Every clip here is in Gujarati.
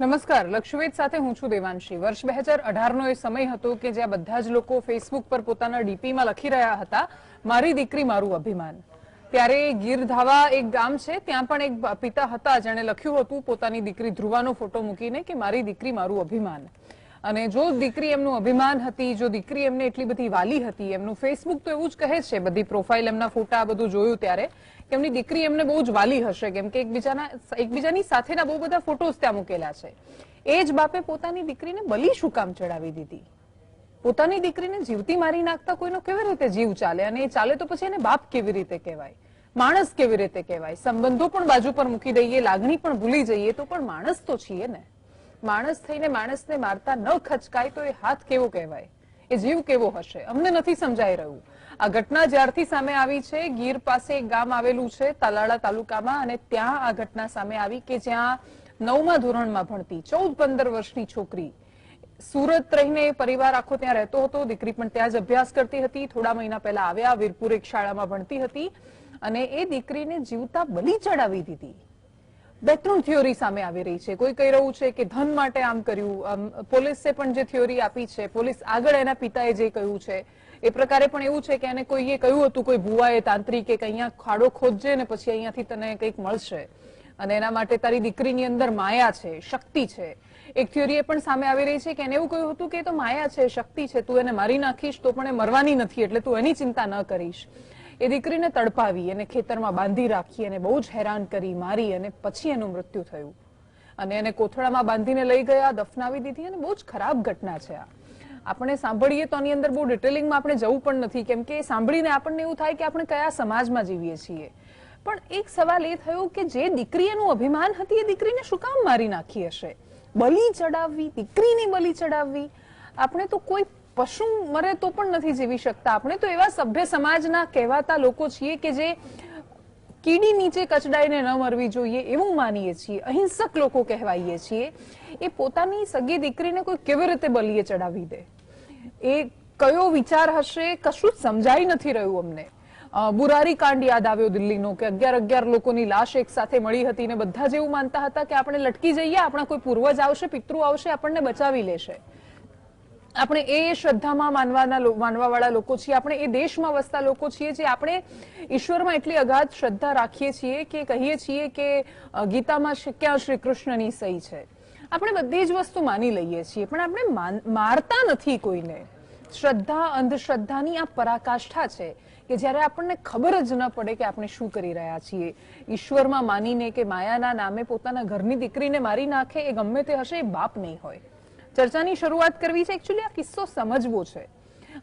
નમસ્કાર, લક્ષવેદ સાથે હું છું દેવાંશી। વર્ષ 2018 નો એ સમય હતો કે જ્યાં બધા જ લોકો ફેસબુક પર પોતાના ડીપીમાં લખી રહ્યા હતા, મારી દીકરી મારું અભિમાન। ત્યારે ગીરધાવા એક ગામ છે, ત્યાં પણ એક પિતા હતા જેણે લખ્યું હતું પોતાની દીકરી ધ્રુવાનો ફોટો મૂકીને કે મારી દીકરી મારું અભિમાન। અને જો દીકરી એમનું અભિમાન હતી, જો દીકરી એમને એટલી બધી વાલી હતી, એમનું ફેસબુક તો એવું જ કહે છે, બધી પ્રોફાઇલ એમના ફોટા બધું જોયું ત્યારે કે એમની દીકરી એમને બહુ જ વાલી હશે, કેમ કે એકબીજાની સાથેના બહુ બધા ફોટોસ ત્યાં મૂકેલા છે। એ જ બાપે પોતાની દીકરીને બલી શું કામ ચડાવી દીધી? પોતાની દીકરીને જીવતી મારી નાખતા કોઈનો કેવી રીતે જીવ ચાલે? અને એ ચાલે તો પછી એને બાપ કેવી રીતે કહેવાય, માણસ કેવી રીતે કહેવાય? સંબંધો પણ બાજુ પર મૂકી દઈએ, લાગણી પણ ભૂલી જઈએ તો પણ માણસ તો છીએ ને। માણસ થઈને માણસને મારતા ન ખચકાય તો એ હાથ કેવો કહેવાય, એ જીવ કેવો હશે? અમને નથી સમજાઈ રહ્યું। આ ઘટના જ્યારથી સામે આવી છે, ગીર પાસે એક ગામ આવેલું છે તાલાળા તાલુકામાં, અને ત્યાં આ ઘટના સામે આવી કે જ્યાં 9મા ધોરણમાં ભણતી 14-15 વર્ષની છોકરી, સુરત રહીને પરિવાર આખો ત્યાં રહેતો હતો, દીકરી પણ ત્યાં જ અભ્યાસ કરતી હતી। થોડા મહિના પહેલા આવ્યા, વીરપુર એક શાળામાં ભણતી હતી, અને એ દીકરીને જીવતા બલી ચડાવી દીધી। બે ત્રણ થિયોરી સામે આવી રહી છે। કોઈ કહી રહ્યું છે કે ધન માટે આમ કર્યું, પોલીસે પણ જે થિયોરી આપી છે, પોલીસ આગળ એના પિતાએ જે કહ્યું છે એ પ્રકારે પણ એવું છે કે એને કોઈએ કહ્યું હતું, કોઈ ભુવાએ, તાંત્રિકે કે અહીંયા ખાડો ખોદજે ને પછી અહીંયાથી તને કંઈક મળશે, અને એના માટે તારી દીકરીની અંદર માયા છે, શક્તિ છે। એક થિયોરી એ પણ સામે આવી રહી છે કે એને એવું કહ્યું હતું કે એ તો માયા છે, શક્તિ છે, તું એને મારી નાખીશ તો પણ એ મરવાની નથી, એટલે તું એની ચિંતા ન કરીશ। એ દીકરીને તડપાવી, એને ખેતરમાં બાંધી રાખી, અને બહુ જ હેરાન કરી, મારી, અને પછી એનું મૃત્યુ થયું, અને એને કોથળામાં બાંધીને લઈ ગયા, દફનાવી દીધી, અને બહુ જ ખરાબ ઘટના છે આ। આપણે સાંભળીએ તો આની અંદર બહુ ડિટેલિંગમાં આપણે જવું પણ નથી, કેમ કે સાંભળીને આપણને એવું થાય કે આપણે કયા સમાજમાં જીવીએ છીએ। પણ એક સવાલ એ થયો કે જે દીકરી એનું અભિમાન હતી, એ દીકરીને શું કામ મારી નાખી હશે? બલી ચડાવવી, દીકરીની બલી ચડાવવી? આપણે તો કોઈ પશુ મરે તો પણ નથી જીવી શકતા। આપણે તો એવા સભ્ય સમાજના કહેવાતા લોકો છીએ કે જે કીડી નીચે કચડાઈને ન મરવી જોઈએ એવું માનીએ છીએ, અહિંસક લોકો કહેવાઈએ છીએ। એ પોતાની સગી દીકરીને કોઈ કેવી રીતે બલીએ ચડાવી દે? એ કયો વિચાર હશે, કશું જ સમજાઈ નથી રહ્યું અમને। બુરારી કાંડ યાદ આવ્યો દિલ્હીનો, કે 11 લોકોની લાશ એક સાથે મળી હતી, ને બધા જ એવું માનતા હતા કે આપણે લટકી જઈએ, આપણા કોઈ પૂર્વજ આવશે, પિતૃ આવશે, આપણને બચાવી લેશે। આપણે એ શ્રદ્ધામાં માનવાવાળા લોકો છીએ, આપણે એ દેશમાં વસતા લોકો છીએ જે આપણે ઈશ્વરમાં એટલી અગાધ શ્રદ્ધા રાખીએ છીએ કે કહીએ છીએ કે ગીતામાં ક્યાં શ્રી કૃષ્ણની સહી છે। આપણે બધી જ વસ્તુ માની લઈએ છીએ, પણ આપણે મારતા નથી કોઈને। શ્રદ્ધા અંધશ્રદ્ધાની આ પરાકાષ્ઠા છે કે જ્યારે આપણને ખબર જ ન પડે કે આપણે શું કરી રહ્યા છીએ। ઈશ્વરમાં માનીને કે માયાના નામે પોતાના ઘરની દીકરીને મારી નાખે, એ ગમે તે હશે, એ બાપ નહીં હોય। ચર્ચાની શરૂઆત કરવી છે, એકચ્યુઅલી આ કિસ્સો સમજવો છે,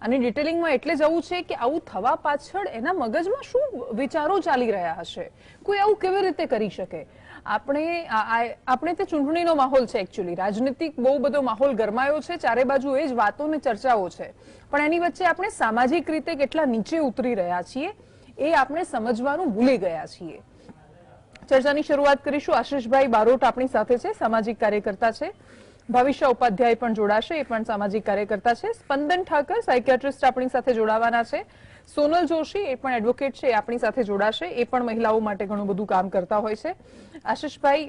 અને ડિટેલિંગમાં એટલે જવું છે કે આવું થવા પાછળ એના મગજમાં શું વિચારો ચાલી રહ્યા હશે? કોઈ આવું કેવી રીતે કરી શકે? આપણે તે ચૂંટણીનો માહોલ છે, એકચ્યુઅલી રાજનીતિક બહુ બધો માહોલ ગરમાયો છે, ચારે બાજુ એ જ વાતો ને ચર્ચાઓ છે, પણ એની વચ્ચે આપણે સામાજિક રીતે કેટલા નીચે ઉતરી રહ્યા છીએ એ આપણે સમજવાનું ભૂલી ગયા છીએ। ચર્ચાની શરૂઆત કરીશું। આશીષભાઈ બારોટ આપણી સાથે છે, સામાજિક કાર્યકર્તા છે। ભવિષ્ય ઉપાધ્યાય પણ જોડાશે, એ પણ સામાજિક કાર્યકર્તા છે। સ્પંદન ઠાકર સાયકિયાટ્રિસ્ટ આપણી સાથે જોડાવાના છે। સોનલ જોશી એ પણ એડવોકેટ છે, એ આપણી સાથે જોડાશે, એ પણ મહિલાઓ માટે ઘણું બધું કામ કરતા હોય છે। આશીષભાઈ,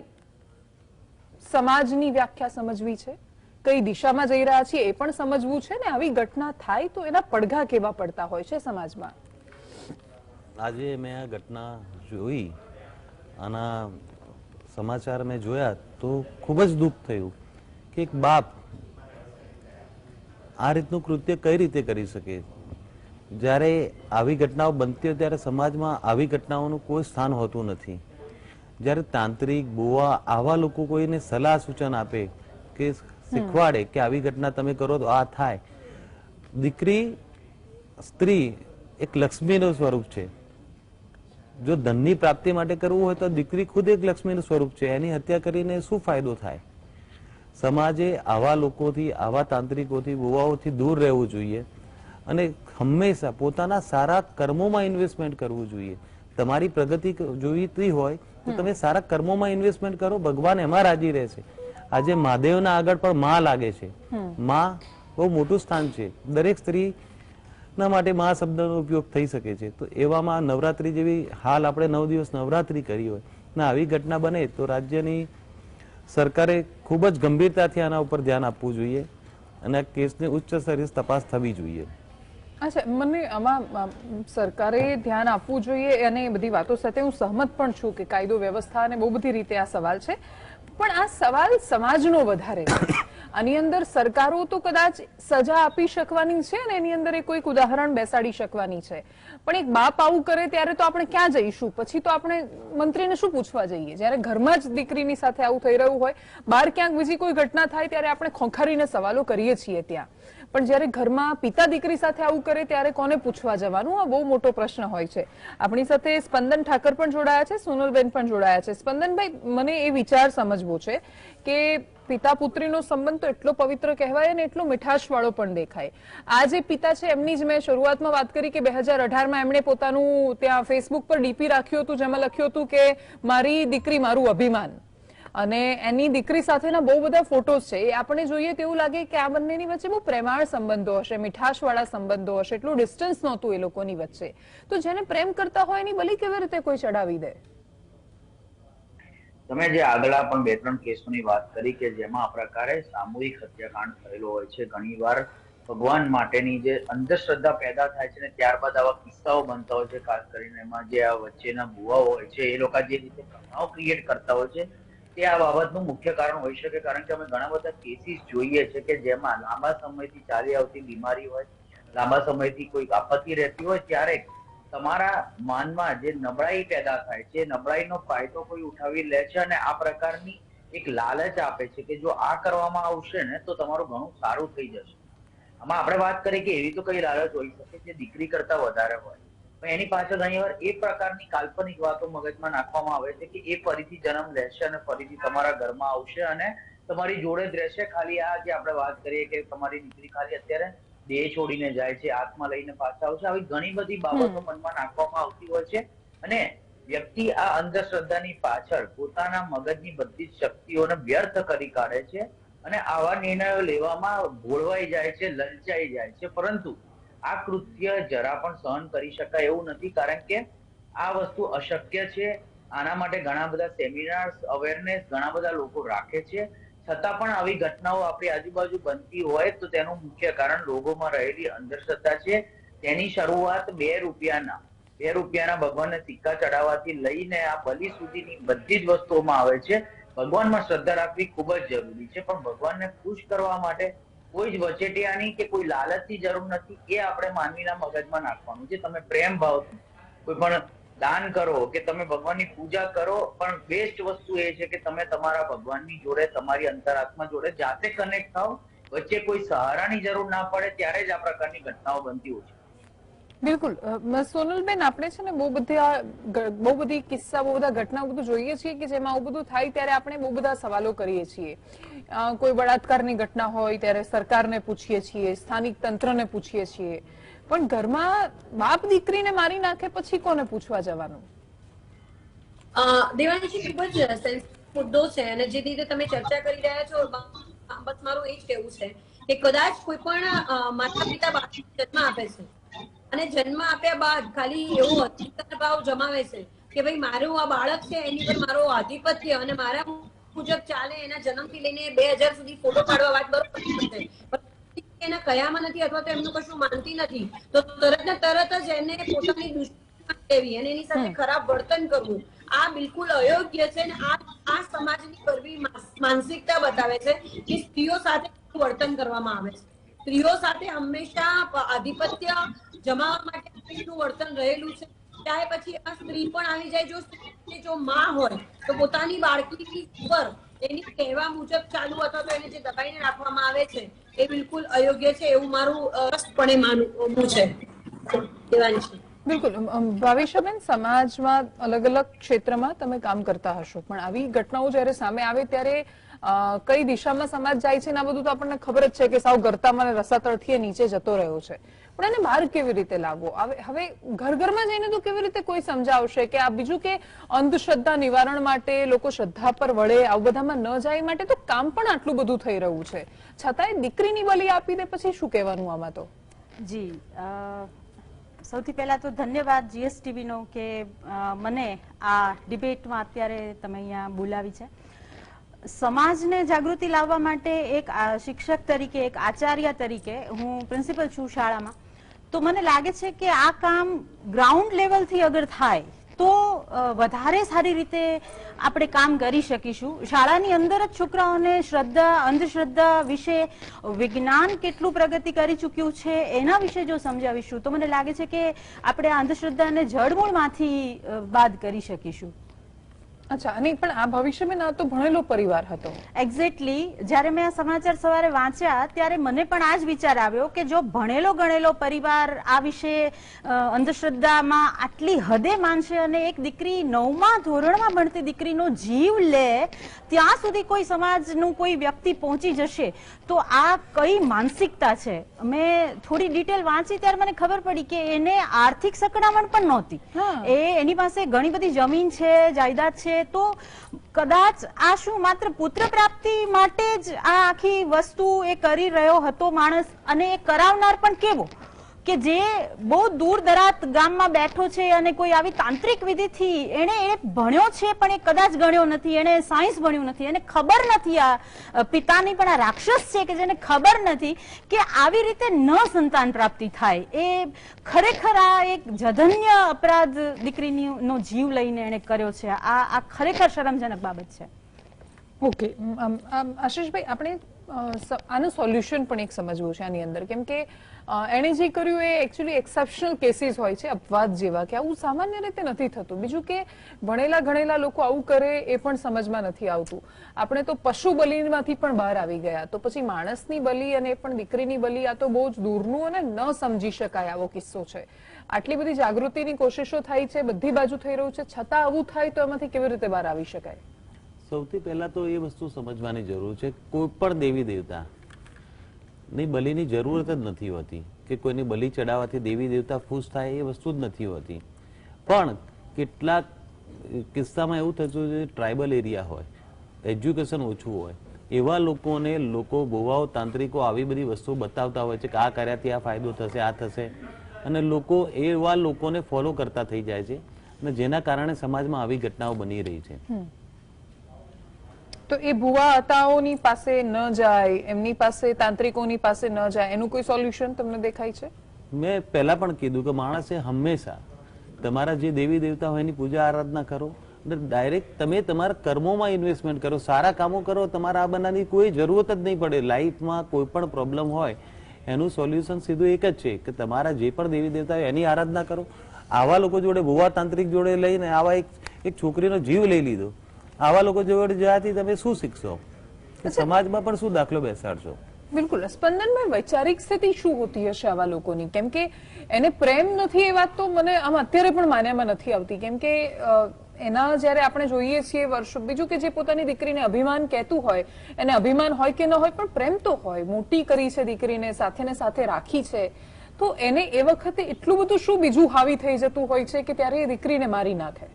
સમાજની વ્યાખ્યા સમજવી છે, કઈ દિશામાં જઈ રહ્યા છીએ એ પણ સમજવું છે, ને આવી ઘટના થાય તો એના પડઘા કેવા પડતા હોય છે સમાજમાં? આજે મેં આ ઘટના જોઈ, આના સમાચાર મેં જોયા તો ખૂબ જ દુઃખ થયું કે એક બાપ આ રીતનું કૃત્ય કઈ રીતે કરી શકે? જ્યારે આવી ઘટનાઓ બનતી હોય ત્યારે સમાજમાં આવી ઘટનાઓનું કોઈ સ્થાન હોતું નથી। જ્યારે તાંત્રિક, બુવા, આવા લોકો કોઈને સલાહ સૂચન આપે કે શીખવાડે કે આવી ઘટના તમે કરો તો આ થાય। દીકરી, સ્ત્રી એક લક્ષ્મીનું સ્વરૂપ છે। જો ધનની પ્રાપ્તિ માટે કરવું હોય તો દીકરી ખુદ એક લક્ષ્મીનું સ્વરૂપ છે, એની હત્યા કરીને શું ફાયદો થાય? સમાજે આવા લોકોથી, આવા તાંત્રિકોથી, બુવાઓથી દૂર રહેવું જોઈએ, અને હંમેશા પોતાના સારા કર્મોમાં ઇન્વેસ્ટમેન્ટ કરવું જોઈએ। તમારી પ્રગતિ જોઈતી હોય તો તમે સારા કર્મોમાં ઇન્વેસ્ટમેન્ટ કરો, ભગવાન એમાં રાજી રહેશે। આજે મહાદેવના આગળ પણ માં લાગે છે, માં બહુ મોટું સ્થાન છે, દરેક સ્ત્રી ના માટે મા શબ્દનો ઉપયોગ થઈ શકે છે। તો એવામાં નવરાત્રી જેવી હાલ આપણે 9 દિવસ નવરાત્રી કરી હોય ને આવી ઘટના બને તો રાજ્યની સરકારે ખૂબ જ ગંભીરતાથી આના ઉપર ધ્યાન આપવું જોઈએ અને આ કેસની ઉચ્ચ સ્તરીય તપાસ થવી જોઈએ. અચ્છા, મને આમાં સરકારે ધ્યાન આપવું જોઈએ અને એ બધી વાતો સાથે હું સહમત પણ છું કે કાયદો વ્યવસ્થા અને બહુ બધી રીતે આ સવાલ છે, પણ આ સવાલ સમાજનો વધારે છે. આની અંદર સરકારો તો કદાચ સજા આપી શકવાની છે અને એની અંદર કોઈક ઉદાહરણ બેસાડી શકવાની છે, પણ એક બાપ આવું કરે ત્યારે તો આપણે ક્યાં જઈશું? પછી તો આપણે મંત્રીને શું પૂછવા જઈએ? જ્યારે ઘરમાં જ દીકરીની સાથે આવું થઈ રહ્યું હોય, બહાર ક્યાંક બીજી કોઈ ઘટના થાય ત્યારે આપણે ખોંખારીને સવાલો કરીએ છીએ ત્યાં, પણ જ્યારે ઘરમાં પિતા દીકરી સાથે આવું કરે ત્યારે કોને પૂછવા જવાનું? આ બહુ મોટો પ્રશ્ન હોય છે. આપણી સાથે સ્પંદન ઠાકર પણ જોડાયા છે, સોનલબેન પણ જોડાયા છે. સ્પંદનભાઈ, મને એ વિચાર સમજવો છે કે પિતા પુત્રીનો સંબંધ તો એટલો પવિત્ર કહેવાય અને એટલો મીઠાશવાળો પણ દેખાય. આ જે પિતા છે એમની જ મેં શરૂઆતમાં વાત કરી કે 2018માં એમણે પોતાનું ત્યાં ફેસબુક પર ડીપી રાખ્યું હતું, જેમાં લખ્યું હતું કે મારી દીકરી મારું અભિમાન, અને એની દીકરી સાથેના બહુ બધા ફોટોઝ છે. એ આપણે જોઈએ તેવું લાગે કે આ બંનેની વચ્ચે બહુ પ્રેમાળ સંબંધો હશે, મીઠાશવાળા સંબંધો હશે, એટલું ડિસ્ટન્સ નહોતું એ લોકોની વચ્ચે. તો જેને પ્રેમ કરતા હોય એની બલી કેવી રીતે કોઈ ચડાવી દે? તમે જે આગલા પણ 2-3 કેસોની વાત કરી કે જેમાં આ પ્રકારે સામૂહિક હત્યાકાંડ થયેલો હોય છે, ઘણીવાર ભગવાન માટેની જે અંધશ્રદ્ધા પેદા થાય છે ને ત્યારબાદ આવા કિસ્સાઓ બનતા હોય છે. ખાસ કરીને એમાં જે આ વચ્ચેના ભુવાઓ હોય છે એ લોકો જે રીતે પ્રભાવ ક્રિએટ કરતા હોય છે તે આ બાબતનું મુખ્ય કારણ હોઈ શકે. કારણ કે અમે ઘણા બધા કેસીસ જોઈએ છે કે જેમાં લાંબા સમયથી ચાલી આવતી બીમારી હોય, લાંબા સમયથી કોઈ આપત્તિ રહેતી હોય, ત્યારે તમારા માનમાં જે નબળાઈ પેદા થાય છે, નબળાઈનો ફાયદો કોઈ ઉઠાવી લે છે અને આ પ્રકારની એક લાલચ આપે છે કે જો આ કરવામાં આવશે ને તો તમારું ઘણું સારું થઈ જશે. આમાં આપણે વાત કરીએ કે એવી તો કઈ લાલચ હોઈ શકે જે દીકરી કરતા વધારે હોય, પણ એની પાછળ ઘણીવાર એ પ્રકારની કાલ્પનિક વાતો મગજમાં નાખવામાં આવે છે કે એ ફરીથી જન્મ લેશે અને ફરીથી તમારા ઘરમાં આવશે અને તમારી જોડે જ રહેશે. ખાલી આ જે આપણે વાત કરીએ કે તમારી દીકરી ખાલી અત્યારે દેહ છોડીને જાય છે, આત્મા લઈને પાછા આવશે, આવી ઘણી બધી બાબતો મનમાં નાખવામાં આવતી હોય છે અને વ્યક્તિ આ અંધશ્રદ્ધાની પાછળ પોતાના મગજની બધી જ શક્તિઓને વ્યર્થ કરી કાઢે છે અને આવા નિર્ણયો લેવામાં ભોળવાઈ જાય છે, લલચાઈ જાય છે. પરંતુ આ કૃત્ય જરા પણ સહન કરી શકાય એવું નથી, કારણ કે આ વસ્તુ અશક્ય છે. આના માટે ઘણા બધા સેમિનાર્સ, અવેરનેસ ઘણા બધા લોકો રાખે છે, છતાં પણ આવી ઘટનાઓ આપણી આજુબાજુ બનતી હોય તો તેનું મુખ્ય કારણ લોકોમાં રહેલી અંધશ્રદ્ધા છે. તેની શરૂઆત ₹2ના ભગવાનને સિક્કા ચડાવવાથી લઈને આ બલિ સુધીની બધી જ વસ્તુઓમાં આવે છે. ભગવાનમાં શ્રદ્ધા રાખવી ખૂબ જ જરૂરી છે, પણ ભગવાનને ખુશ કરવા માટે કોઈ જ વચેટિયાની કે કોઈ લાલચની જરૂર નથી. એ આપણે માનવીના મગજમાં નાખવાનું છે. તમે પ્રેમ ભાવથી કોઈ પણ દાન કરો કે તમે ભગવાનની પૂજા કરો, પણ બેસ્ટ વસ્તુ એ છે કે તમે તમારા ભગવાનની જોડે, તમારી અંતરાત્મા જોડે જાતે કનેક્ટ થાઓ. વચ્ચે કોઈ સહારાની જરૂર ના પડે ત્યારે જ આ પ્રકારની ઘટનાઓ બનતી હોય છે. બિલકુલ. સોનલબેન, આપણે છે ને બહુ બધી કિસ્સા, બહુ બધા ઘટનાઓ બધું જોઈએ છીએ કે જેમાં આવું બધું થાય ત્યારે આપણે બહુ બધા સવાલો કરીએ છીએ. કોઈ બળાત્કારની ઘટના હોય ત્યારે સરકારને પૂછીએ છીએ, સ્થાનિક તંત્રને પૂછીએ છીએ, પણ ઘરમાં બાપ દીકરીને મારી નાખે પછી કોને પૂછવા જવાનું? દેવાંશી, ખૂબ જ સેન્સિટિવ મુદ્દો છે અને જે રીતે તમે ચર્ચા કરી રહ્યા છો, બસ મારું એ જ કહેવું છે કે કદાચ કોઈ પણ માતા પિતા બાળકને જન્મ આપે છે અને જન્મ આપ્યા બાદ ખાલી એવો અધિકાર ભાવ જમાવે છે કે ભાઈ મારું આ બાળક છે, એની પર મારો આધિપત્ય અને મારા મુજબ ચાલે, એના જન્મથી લઈને 2000 સુધી ફોટો પાડવા, વાત બરોબર છે, એના કયામાં નથી અથવા તો એમનું કશું માનતી નથી તો તરત ને તરત જ એને પોતાની દુશ્મન લેવી અને એની સાથે ખરાબ વર્તન કરવું, આ બિલકુલ અયોગ્ય છે. અને આ સમાજની કરવી માનસિકતા બતાવે છે કે સ્ત્રીઓ સાથે વર્તન કરવામાં આવે છે. સ્ત્રીઓ સાથે હંમેશા આધિપત્ય જમાવવા માટે હંમેશનું વર્તન રહેલું છે. ચાહે પછી આ સ્ત્રી પણ આવી જાય, જો માં હોય તો પોતાની બાળકીની ઉપર એની કહેવા મુજબ ચાલુ અથવા તો એને જે દબાઈને રાખવામાં આવે છે એ બિલકુલ અયોગ્ય છે, એવું મારું સ્પષ્ટપણે માનવું છે. દેવાંશી, બિલકુલ. ભાવિશાબેન, સમાજમાં અલગ અલગ ક્ષેત્રમાં તમે કામ કરતા હશો, પણ આવી ઘટનાઓ જ્યારે સામે આવે ત્યારે કઈ દિશામાં સમાજ જાય છે ને આ બધું તો આપણને ખબર જ છે કે સાવ ગરતામાં અને રસાતળથી નીચે જતો રહ્યો છે, પણ એને બહાર કેવી રીતે લાવવો? હવે ઘર ઘરમાં જઈને તો કેવી રીતે કોઈ સમજાવશે કે આ બીજું કે અંધશ્રદ્ધા નિવારણ માટે લોકો શ્રદ્ધા પર વળે, આવું બધામાં ન જાય માટે તો કામ પણ આટલું બધું થઈ રહ્યું છે, છતાંય દીકરીની બલી આપી દે પછી શું કહેવાનું આમાં? તો જી, સૌથી પહેલા તો ધન્યવાદ GSTV નો કે મને આ ડિબેટમાં અત્યારે તમે અહીંયા બોલાવી છે. સમાજને જાગૃતિ લાવવા માટે એક શિક્ષક તરીકે, એક આચાર્ય તરીકે, હું પ્રિન્સિપલ છું શાળામાં, તો મને લાગે છે કે આ કામ ગ્રાઉન્ડ લેવલથી અગર થાય તો વધારે સારી રીતે આપણે કામ કરી શકીશું. શાળાની અંદર જ છોકરાઓને શ્રદ્ધા, અંધશ્રદ્ધા વિશે, વિજ્ઞાન કેટલું પ્રગતિ કરી ચૂક્યું છે એના વિશે જો સમજાવીશું તો મને લાગે છે કે આપણે આ અંધશ્રદ્ધાને જડમૂળમાંથી બાદ કરી શકીશું. અચ્છા, અને પણ આ ભવિષ્યમાં ના તો ભણેલો પરિવાર હતો. એક્ઝેક્ટલી, જ્યારે મેં આ સમાચાર સવારે વાંચ્યા ત્યારે મને પણ આ જ વિચાર આવ્યો કે જો ભણેલો ગણેલો પરિવાર આ વિશે અંધશ્રદ્ધામાં આટલી હદે માનશે અને એક દીકરી 9મા ધોરણમાં ભણતી દીકરીનો જીવ લે ત્યાં સુધી કોઈ સમાજનું કોઈ વ્યક્તિ પહોંચી જશે તો આ કઈ માનસિકતા છે. મેં થોડી ડિટેલ વાંચી ત્યારે મને ખબર પડી કે એને આર્થિક સકડામણ પણ નહોતી. એની પાસે ઘણી બધી જમીન છે, જાયદાદ છે, તો કદાચ આ શું માત્ર પુત્ર પ્રાપ્તિ માટે જ આ આખી વસ્તુ એ કરી રહ્યો હતો માણસ, અને એ કરાવનાર પણ કેવો કે જે બહુ દૂર દરાત ગામમાં બેઠો છે અને કોઈ આવી તાંત્રિક વિધિથી એને એ ભણ્યો છે પણ એ કદાચ ગણ્યો નથી, એને સાયન્સ ભણ્યું નથી, એને ખબર નથી આ પિતાની પણ આ રાક્ષસ છે કે જેને ખબર નથી કે આવી રીતે ન સંતાન પ્રાપ્તિ થાય. એ ખરેખર આ એક જધન્ય અપરાધ દીકરીનો જીવ લઈને એને કર્યો છે. આ ખરેખર શરમજનક બાબત છે. ઓકે, આશીષભાઈ, આપણે આનું સોલ્યુશન પણ એક સમજવું છે આની અંદર, કેમ કે એણે જે કર્યું એ એકચ્યુઅલી એક્સેપ્શનલ કેસીસ હોય છે, અપવાદ જેવા, કે આવું સામાન્ય રીતે નથી થતું. બીજું કે ભણેલા ગણેલા લોકો આવું કરે એ પણ સમજમાં નથી આવતું. આપણે તો પશુ બલિમાંથી પણ બહાર આવી ગયા, તો પછી માણસની બલિ અને પણ દીકરીની બલિ, આ તો બહુ જ દૂરનું અને ન સમજી શકાય આવો કિસ્સો છે. આટલી બધી જાગૃતિની કોશિશો થાય છે, બધી બાજુ થઈ રહ્યું છે, છતાં આવું થાય તો એમાંથી કેવી રીતે બહાર આવી શકાય? સૌથી પહેલા તો એ વસ્તુ સમજવાની જરૂર છે, કોઈ પણ દેવી દેવતા ની બલિની જરૂરત જ નથી હોતી કે કોઈની બલિ ચડાવવાથી દેવી દેવતા ખુશ થાય, એ વસ્તુ જ નથી હોતી. પણ કેટલાક કિસ્સામાં એવું થતું છે, ટ્રાઇબલ એરિયા હોય, એજ્યુકેશન ઓછું હોય, એવા લોકોને ભુવાઓ, તાંત્રિકો આવી બધી વસ્તુ બતાવતા હોય છે કે આ કર્યાથી આ ફાયદો થશે, આ થશે, અને લોકો એવા લોકોને ફોલો કરતા થઈ જાય છે, અને જેના કારણે સમાજમાં આવી ઘટનાઓ બની રહી છે. તો એ ભુવા અતાઓની પાસે ન જાય, એમની પાસે, તાંત્રિકોની પાસે ન જાય, એનું કોઈ સોલ્યુશન તમને દેખાય છે? મેં પહેલા પણ કીધું કે માણસે હંમેશા તમારા જે દેવી દેવતા હોય એની પૂજા આરાધના કરો, અને ડાયરેક્ટ તમે તમારા કર્મોમાં ઇન્વેસ્ટમેન્ટ કરો, સારા કામો કરો, તમારા આ બનાવવાની કોઈ જરૂરત જ નહીં પડે. લાઈફમાં કોઈ પણ પ્રોબ્લેમ હોય એનું સોલ્યુશન સીધું એક જ છે કે તમારા જે પણ દેવી દેવતા હોય એની આરાધના કરો. આવા લોકો જોડે, ભુવા તાંત્રિક જોડે લઈને આવા એક છોકરીનો જીવ લઈ લીધો, આવા લોકો જોડે જવાથી તમે શું શીખશો? સમાજમાં પણ શું દાખલો બેસાડશો? બિલકુલ. સ્પંદનભાઈ, વૈચારિક સ્થિતિ શું હોતી હશે આવા લોકોની? કેમ કે એને પ્રેમ નથી એ વાત તો મને આમ અત્યારે પણ માન્યામાં નથી આવતી, કેમ કે એના જયારે આપણે જોઈએ છીએ વર્ષો, બીજું કે જે પોતાની દીકરીને અભિમાન કહેતું હોય, એને અભિમાન હોય કે ન હોય પણ પ્રેમ તો હોય, મોટી કરી છે દીકરીને, સાથે ને સાથે રાખી છે, તો એને એ વખતે એટલું બધું શું બીજું હાવી થઈ જતું હોય છે કે ત્યારે એ દીકરીને મારી નાખે?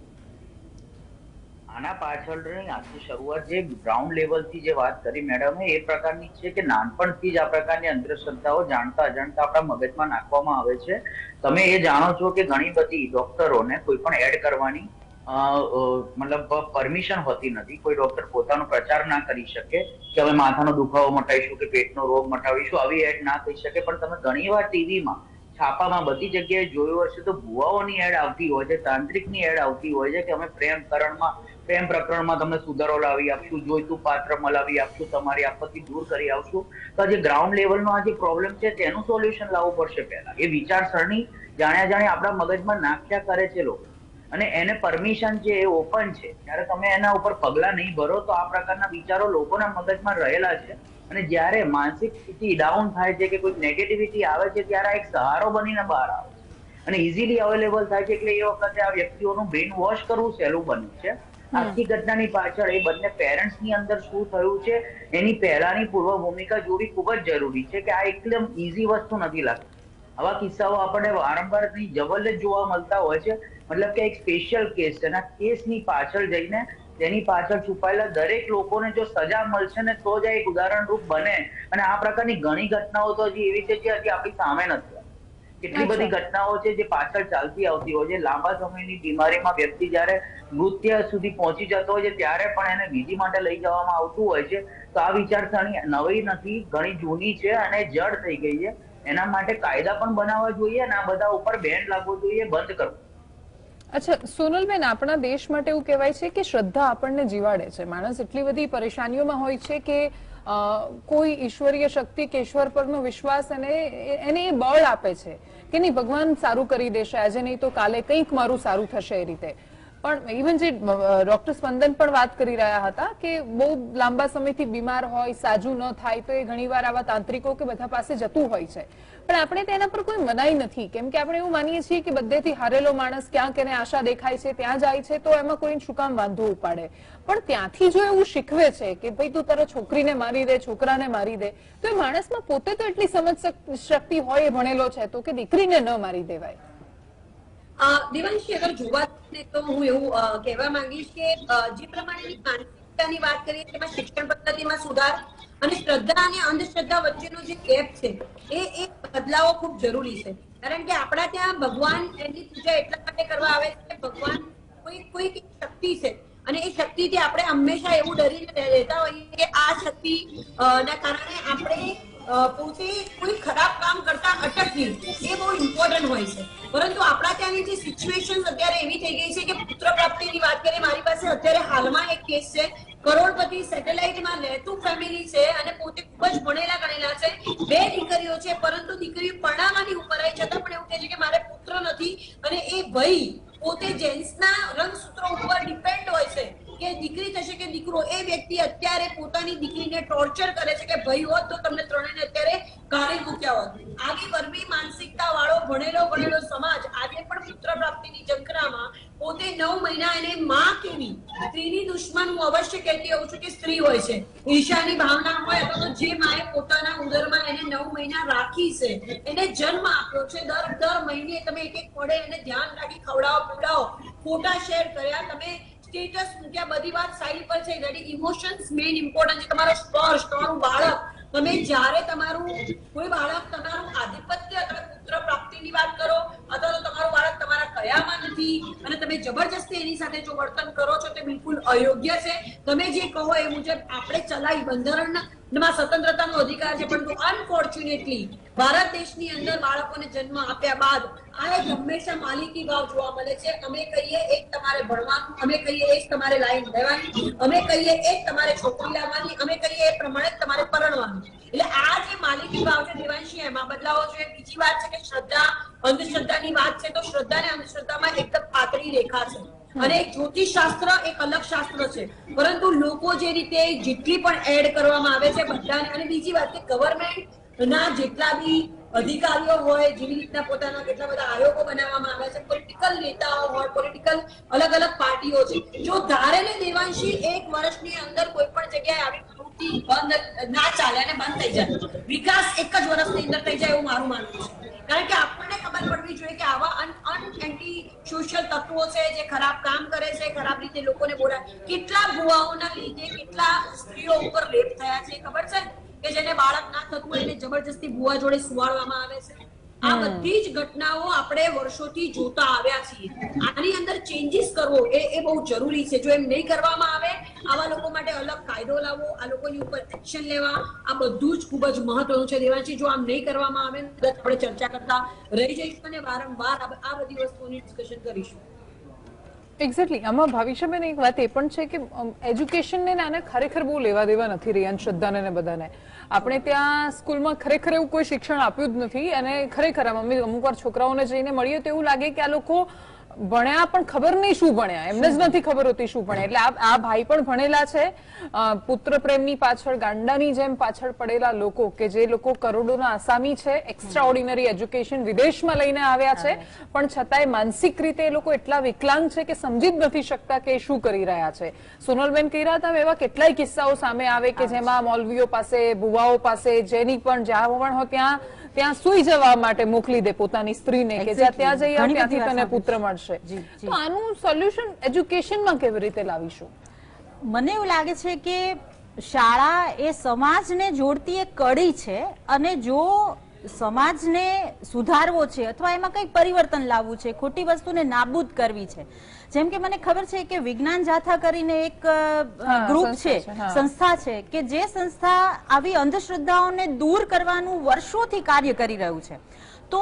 આના પાછળની આખી શરૂઆત જે ગ્રાઉન્ડ લેવલથી જે વાત કરી મેડમે, એ પ્રકારની છે કે નાનપણથી જ આ પ્રકારની અંધશ્રદ્ધાઓ જાણતા અજાણતા આપણા મગજમાં નાખવામાં આવે છે. તમે એ જાણો છો કે ઘણી બધી ડોક્ટરોને કોઈ પણ એડ કરવાની મતલબ પરમિશન હોતી નથી. કોઈ ડોક્ટર પોતાનો પ્રચાર ના કરી શકે કે હવે માથાનો દુખાવો મટાવીશું કે પેટનો રોગ મટાવીશું, આવી એડ ના કહી શકે. પણ તમે ઘણીવાર ટીવીમાં, છાપામાં, બધી જગ્યાએ જોયું હશે તો ભુવાઓની એડ આવતી હોય છે, તાંત્રિકની એડ આવતી હોય છે કે અમે પ્રેમ પ્રકરણમાં તમને સુધારો લાવી આપશું, જોઈતું પાત્ર મલાવી આપશું, તમારી આપત્તિ દૂર કરી આવશું. તો આજે ગ્રાઉન્ડ લેવલનો આ જે પ્રોબ્લેમ છે તેનું સોલ્યુશન લાવવું પડશે. પહેલા એ વિચારસરણી જાણ્યા આપણા મગજમાં નાખ્યા કરે છે લોકો, અને એને પરમિશન છે, એ ઓપન છે. જ્યારે તમે એના ઉપર પગલા નહીં ભરો તો આ પ્રકારના વિચારો લોકોના મગજમાં રહેલા છે, અને જ્યારે માનસિક સ્થિતિ ડાઉન થાય છે કે કોઈ નેગેટિવિટી આવે છે ત્યારે આ એક સહારો બનીને બહાર આવે છે અને ઇઝીલી અવેલેબલ થાય છે. એટલે એ વખતે આ વ્યક્તિઓનું બ્રેઇન વોશ કરવું સહેલું બન્યું છે. આખી ઘટનાની પાછળ એ બંને પેરેન્ટ્સ ની અંદર શું થયું છે એની પહેલાની પૂર્વ ભૂમિકા જોવી ખૂબ જ જરૂરી છે કે આ એકદમ ઈઝી વસ્તુ નથી લાગતી. આવા કિસ્સાઓ આપણને વારંવાર જબરદસ્ત જોવા મળતા હોય છે. મતલબ કે એક સ્પેશિયલ કેસ છે, અને કેસની પાછળ જઈને તેની પાછળ છુપાયેલા દરેક લોકોને જો સજા મળશે ને તો જ એક ઉદાહરણ રૂપ બને. અને આ પ્રકારની ઘણી ઘટનાઓ તો હજી એવી છે જે હજી આપણી સામે નથી. કેટલી બધી ઘટનાઓ છે જે પાછળ ચાલતી આવતી હોય છે. લાંબા સમયની બીમારીમાં વ્યક્તિ જયારે મૃત્યુ સુધી પહોંચી જતો હોય છે ત્યારે પણ એને વિધિ માટે લઈ જવામાં આવતું હોય છે. તો આ વિચારસરણી નવી નથી, ઘણી જૂની છે અને જડ થઈ ગઈ છે. એના માટે કાયદા પણ બનાવવા જોઈએ અને આ બધા ઉપર બેન લાગવો જોઈએ, બંધ કરવું. અચ્છા સોનલબેન, આપણા દેશ માટે એવું કહેવાય છે કે શ્રદ્ધા આપણને જીવાડે છે. માણસ એટલી બધી પરેશાનીઓમાં હોય છે કે કોઈ ઈશ્વરીય શક્તિ કે ઈશ્વર પરનો વિશ્વાસ એને એ બળ આપે છે કે નહીં, ભગવાન સારું કરી દેશે, આજે નહીં તો કાલે કંઈક મારું સારું થશે એ રીતે. પણ ઇવન જે ડોક્ટર સ્પંદન પણ વાત કરી રહ્યા હતા કે બહુ લાંબા સમયથી બીમાર હોય, સાજું ન થાય તો એ ઘણીવાર આવા તાંત્રિકો કે બધા પાસે જતું હોય છે. પણ આપણે તેના પર કોઈ મનાઈ નથી, કેમ કે આપણે એવું માનીએ છીએ કે બધેથી હારેલો માણસ ક્યાંક એને આશા દેખાય છે ત્યાં જાય છે તો એમાં કોઈ શું કામ વાંધો ઉપાડે. પણ ત્યાંથી જો એવું શીખવે છે કે ભાઈ તું તારા છોકરીને મારી દે, છોકરાને મારી દે, તો એ માણસમાં પોતે તો એટલી સમજ શક્તિ હોય, એ ભણેલો છે તો કે દીકરીને ન મારી દેવાય. દેવાંશી, અગર જોવા તો હું એવું કહેવા માંગીશ કે જે પ્રમાણેની માનસિકતાની વાત કરીએ તેમાં શિક્ષણ પદ્ધતિમાં સુધાર અને શ્રદ્ધા અને અંધશ્રદ્ધા વચ્ચેનો જે ગેપ છે એ બદલાવો ખૂબ જરૂરી છે. કારણ કે આપણા ત્યાં ભગવાન એની પૂજા એટલા માટે કરવા આવે છે કે ભગવાન કોઈ શક્તિ છે અને એ શક્તિથી આપણે હંમેશા એવું ડરીને રહેતા હોઈએ કે આ શક્તિ ના કારણે આપણે પોતે કોઈ ખરાબ કામ કરતા અટકીએ, એ બહુ ઇમ્પોર્ટન્ટ હોય છે. પરંતુ આપણા ત્યાંની જે સિચ્યુએશન અત્યારે એવી થઈ ગઈ છે કે પુત્ર પ્રાપ્તિની વાત કરીએ, મારી પાસે અત્યારે હાલમાં એક કેસ છે, કરોડપતિ સેટેલાઇટમાં રહેતું ફેમિલી છે અને પોતે ખૂબ જ ભણેલા ગણેલા છે, 2 દીકરીઓ છે, પરંતુ દીકરીઓ પરણાવવાની ઉંમર આવી છતાં પણ એવું કહે છે કે મારે પુત્ર નથી. અને એ ભાઈ પોતે જેન્ટ્સના રંગસૂત્રો ઉપર ડિપેન્ડ હોય છે કે દીકરી થશે કે દીકરો. એ વ્યક્તિ અત્યારે પોતાની દીકરીને ટોર્ચર કરે છે કે ભાઈ હોત તો તમને ત્રણેયને અત્યારે કાઢી મૂક્યા હોત. આવી વર્મી માનસિકતા વાળો ભણેલો સમાજ આજે પણ પુત્ર પ્રાપ્તિની ઝંખનામાં પોતે 9 મહિના એને માં કેવી સ્ત્રીની દુશ્મન હું અવશ્ય કહેતી હોઉં છું કે સ્ત્રી હોય છે, ઈર્ષાની ભાવના હોય અથવા તો જે માએ પોતાના ઉદરમાં એને 9 મહિના રાખી છે, એને જન્મ આપ્યો છે, દર મહિને તમે એક પડે એને ધ્યાન રાખી ખવડાવો પીવડાવો, ફોટા શેર કર્યા, તમે સ્ટેટસ મૂક્યા, બધી વાત સાઈડ પર છે. રેડી ઇમોશન્સ મેઇન ઇમ્પોર્ટન્ટ છે. તમારો સ્પર્શ, તમારું બાળક, તમે જ્યારે તમારું કોઈ બાળક તમારું આધિપત્ય અથવા પુત્ર પ્રાપ્તિની વાત કરો અથવા તો તમારું બાળક તમારા કયામાં નથી અને તમે જબરજસ્તી એની સાથે જો વર્તન કરો છો તે બિલકુલ અયોગ્ય છે. તમે જે કહો એ મુજબ આપણે ચલાવી બંધારણમાં સ્વતંત્રતાનો અધિકાર છે, પરંતુ અનફોર્ચ્યુનેટલી ભારત દેશની અંદર બાળકોને જન્મ આપ્યા બાદ આ હંમેશા માલિકી ભાવ જોવા મળે છે. અમે કહીએ એક તમારે ભણવાનું, અમે કહીએ એક તમારે લાઈન લેવાની, અમે કહીએ એક તમારે છોકરી લાવવાની, અમે કહીએ એ પ્રમાણે તમારે પરણવાનું. એટલે આ જે માલિકી ભાવ છે દેવાંશી, એમાં બદલાવો જોઈએ. બીજી વાત છે કે શ્રદ્ધા અંધશ્રદ્ધાની વાત છે તો શ્રદ્ધા અને અંધશ્રદ્ધામાં એકદમ પાતળી રેખા છે અને જ્યોતિષ શાસ્ત્ર એક અલગ શાસ્ત્ર છે, પરંતુ લોકો જે રીતે જેટલી પણ એડ કરવામાં આવે છે બધાને. અને બીજી વાત કે ગવર્મેન્ટ ના જેટલા બી અધિકારીઓ હોય, જેવી રીતના પોતાના કેટલા બધા આયોગો બનાવવામાં આવ્યા છે, પોલિટિકલ નેતાઓ હોય, પોલિટિકલ અલગ અલગ પાર્ટીઓ છે, જો ધારે ને દેવાંશી 1 વર્ષની અંદર કોઈ પણ જગ્યાએ આવી પ્રવૃત્તિ બંધ ના ચાલે અને બંધ થઈ જાય, વિકાસ 1 જ વર્ષની અંદર થઈ જાય એવું મારું માનવું છે. કારણ કે આપણને ખબર પડવી જોઈએ કે આવા એન્ટી સોશિયલ તત્વો છે જે ખરાબ કામ કરે છે, ખરાબ રીતે લોકોને બોલાવે. કેટલા ભુવાઓના લીધે કેટલા સ્ત્રીઓ ઉપર રેપ થયા છે ખબર છે કે જેને બાળક ના થતું એને જબરજસ્તી ભુવા જોડે સુવાડવામાં આવે છે. આ બધી જ ઘટનાઓ આપણે વર્ષોથી જોતા આવ્યા છીએ. આની અંદર ચેન્જીસ કરવો એ બહુ જરૂરી છે. જો એમ નહીં કરવામાં આવે, આવા લોકો માટે અલગ કાયદો લાવવો, આ લોકોની ઉપર એક્શન લેવા, આ બધું જ ખૂબ જ મહત્વનું છે દેવાંશી. જો આમ નહીં કરવામાં આવે તો આપણે ચર્ચા કરતા રહી જઈશું અને વારંવાર આ બધી વસ્તુઓની ડિસ્કશન કરીશું. એક્ઝેક્ટલી. આમાં ભાવિશાબેન એક વાત એ પણ છે કે એજ્યુકેશનને આને ખરેખર બહુ લેવા દેવા નથી રહી, અંધશ્રદ્ધાને ને બધાને. આપણે ત્યાં સ્કૂલમાં ખરેખર એવું કોઈ શિક્ષણ આપ્યું જ નથી અને ખરેખર અમુક વાર છોકરાઓને જઈને મળીએ તો એવું લાગે કે આ લોકો ભણ્યા પણ ખબર નહીં શું ભણ્યા, એમને જ નથી ખબર હોતી શું ભણ્યા. એટલે આ ભાઈ પણ ભણેલા છે, પુત્ર પ્રેમની પાછળ ગાંડાની જેમ પાછળ પડેલા લોકો કે જે લોકો કરોડોના આસામી છે, એક્સ્ટ્રા ઓર્ડિનરી એજ્યુકેશન વિદેશમાં લઈને આવ્યા છે, પણ છતાંય માનસિક રીતે એ લોકો એટલા વિકલાંગ છે કે સમજી જ નથી શકતા કે શું કરી રહ્યા છે. સોનલબેન કહી રહ્યા હતા એવા કેટલાય કિસ્સાઓ સામે આવે કે જેમાં મૌલવીઓ પાસે, ભુવાઓ પાસે, જેની પણ જ્યાં પણ હોય ત્યાં સુઈ જવા માટે મોકલી દે પોતાની સ્ત્રીને કે ત્યાં જઈ ત્યાંથી તને પુત્ર મળશે. તો આનું સોલ્યુશન એજ્યુકેશનમાં કેવી રીતે લાવીશું? મને એવું લાગે છે કે શાળા એ સમાજને જોડતી એક કડી છે અને જો સમાજને સુધારવો છે અથવા એમાં કંઈક પરિવર્તન લાવવું છે, ખોટી વસ્તુને નાબૂદ કરવી છે. જેમ કે મને ખબર છે કે વિજ્ઞાન જાથા કરીને એક ગ્રુપ છે, સંસ્થા છે, કે જે સંસ્થા આવી અંધશ્રદ્ધાઓને દૂર કરવાનું વર્ષોથી કાર્ય કરી રહ્યું છે. તો